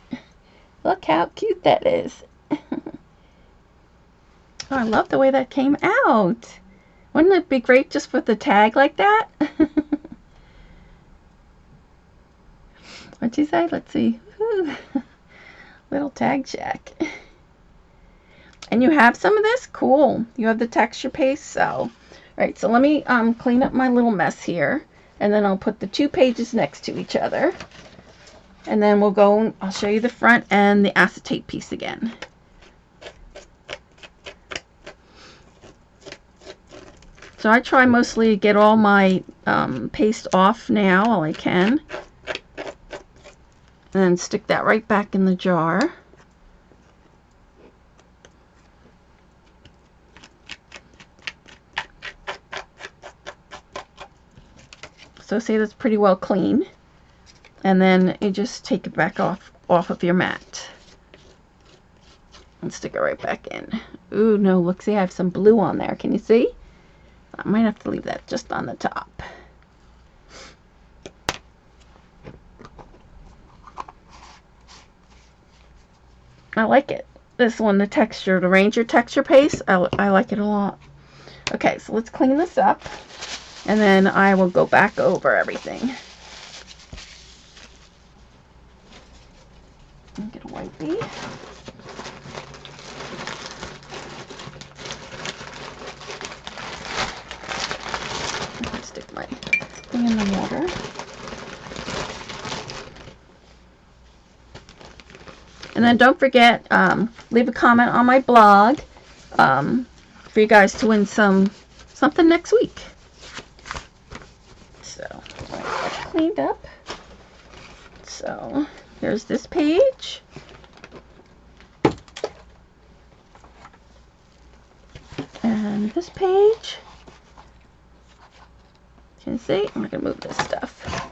Speaker 1: Look how cute that is. Oh, I love the way that came out. Wouldn't it be great just with the tag like that? What'd you say? Let's see. Woo. Little tag shack. And you have some of this? Cool. You have the texture paste. So, alright, so let me clean up my little mess here. And then I'll put the 2 pages next to each other. And then we'll go, I'll show you the front and the acetate piece again. So I try mostly to get all my paste off now while I can. And then stick that right back in the jar. So see, that's pretty well clean. And then you just take it back off of your mat. And stick it right back in. Ooh, no, look, see, I have some blue on there. Can you see? I might have to leave that just on the top. I like it. This one, the texture, the Ranger texture paste, I like it a lot. Okay, so let's clean this up. And then I will go back over everything. Get a wipey. Stick my thing in the water. And then don't forget, leave a comment on my blog for you guys to win something next week. So, that's cleaned up. So, here's this page. And this page. Can you see? I'm going to move this stuff.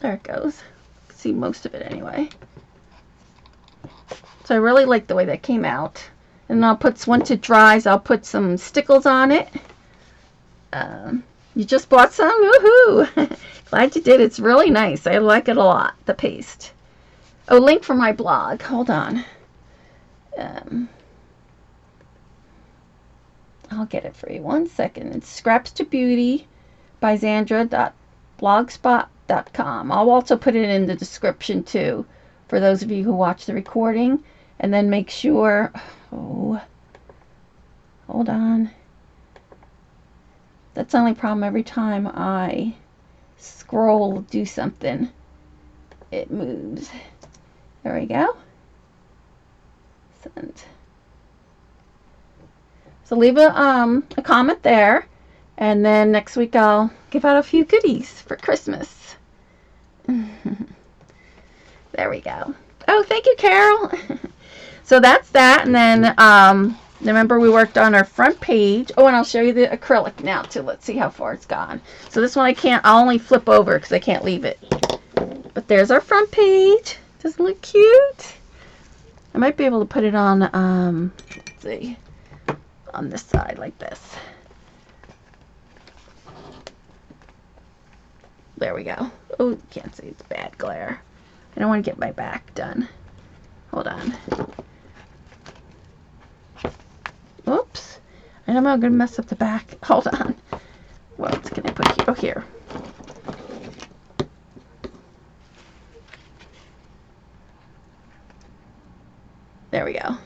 Speaker 1: There it goes. You can see most of it anyway. So I really like the way that came out. And I'll put, once it dries, I'll put some stickles on it. You just bought some? Woohoo! Glad you did. It's really nice. I like it a lot, the paste. Oh, link for my blog. Hold on. I'll get it for you. 1 second. It's Scraps to Beauty by Zandra.blogspot.com. I'll also put it in the description too for those of you who watch the recording. And then make sure, oh, hold on. That's the only problem. Every time I scroll, do something, it moves. There we go. Send. So leave a comment there, and then next week I'll give out a few goodies for Christmas. There we go. Oh, thank you, Carol. So that's that, and then remember we worked on our front page. Oh, and I'll show you the acrylic now too. Let's see how far it's gone. So this one I'll only flip over because I can't leave it. But there's our front page. Doesn't it look cute? I might be able to put it on, let's see, on this side like this. There we go. Oh, you can't see, it's bad glare. I don't want to get my back done. Hold on. Oops. I know I'm going to mess up the back. Hold on. What else can I put here? Oh, here. There we go.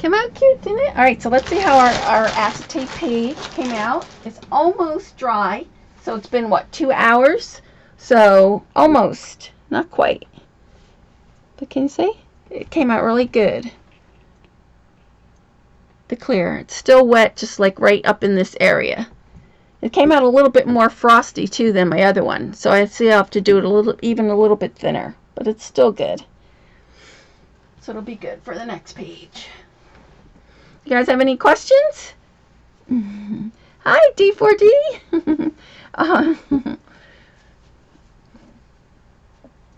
Speaker 1: Come out cute, didn't it? All right, so let's see how our acetate page came out. It's almost dry. So it's been, what, 2 hours? So almost, not quite. But can you see? It came out really good. The clear. It's still wet, just like right up in this area. It came out a little bit more frosty too than my other one. So I see I have to do it even a little bit thinner. But it's still good. So it'll be good for the next page. You guys have any questions? Hi, D4D.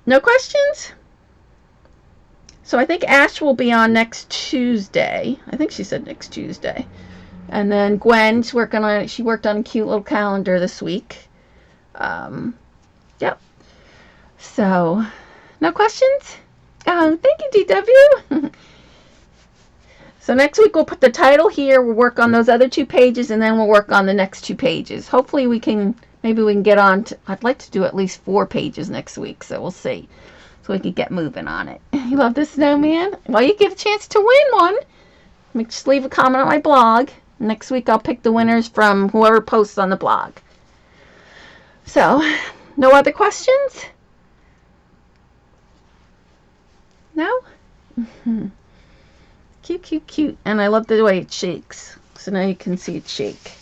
Speaker 1: No questions? So I think Ash will be on next Tuesday. I think she said next Tuesday. And then Gwen's working on it. She worked on a cute little calendar this week. Yep. So, no questions? Thank you, DW. So next week we'll put the title here. We'll work on those other 2 pages, and then we'll work on the next 2 pages. Hopefully maybe we can get on to, I'd like to do at least 4 pages next week, so we'll see. So we can get moving on it. You love the snowman? Well, you get a chance to win one. Just leave a comment on my blog. Next week I'll pick the winners from whoever posts on the blog. So, no other questions? No? Cute, cute, cute. And I love the way it shakes. So now you can see it shake.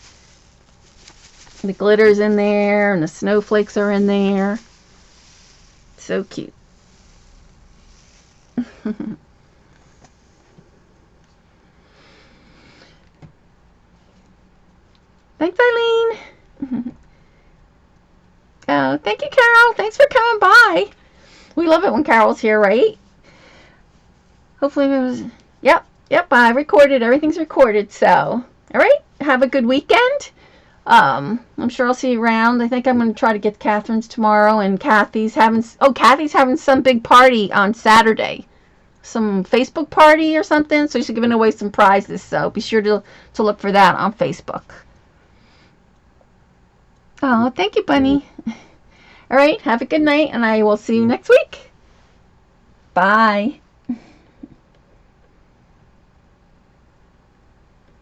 Speaker 1: The glitter's in there and the snowflakes are in there. So cute. Thanks, Eileen. Oh, thank you, Carol. Thanks for coming by. We love it when Carol's here, right? Hopefully it was... Yep, I recorded. Everything's recorded, so... All right, have a good weekend. I'm sure I'll see you around. I think I'm going to try to get Catherine's tomorrow, and Kathy's having some big party on Saturday. Some Facebook party or something, so she's giving away some prizes, so be sure to look for that on Facebook. Oh, thank you, Bunny. All right, have a good night, and I will see you next week. Bye.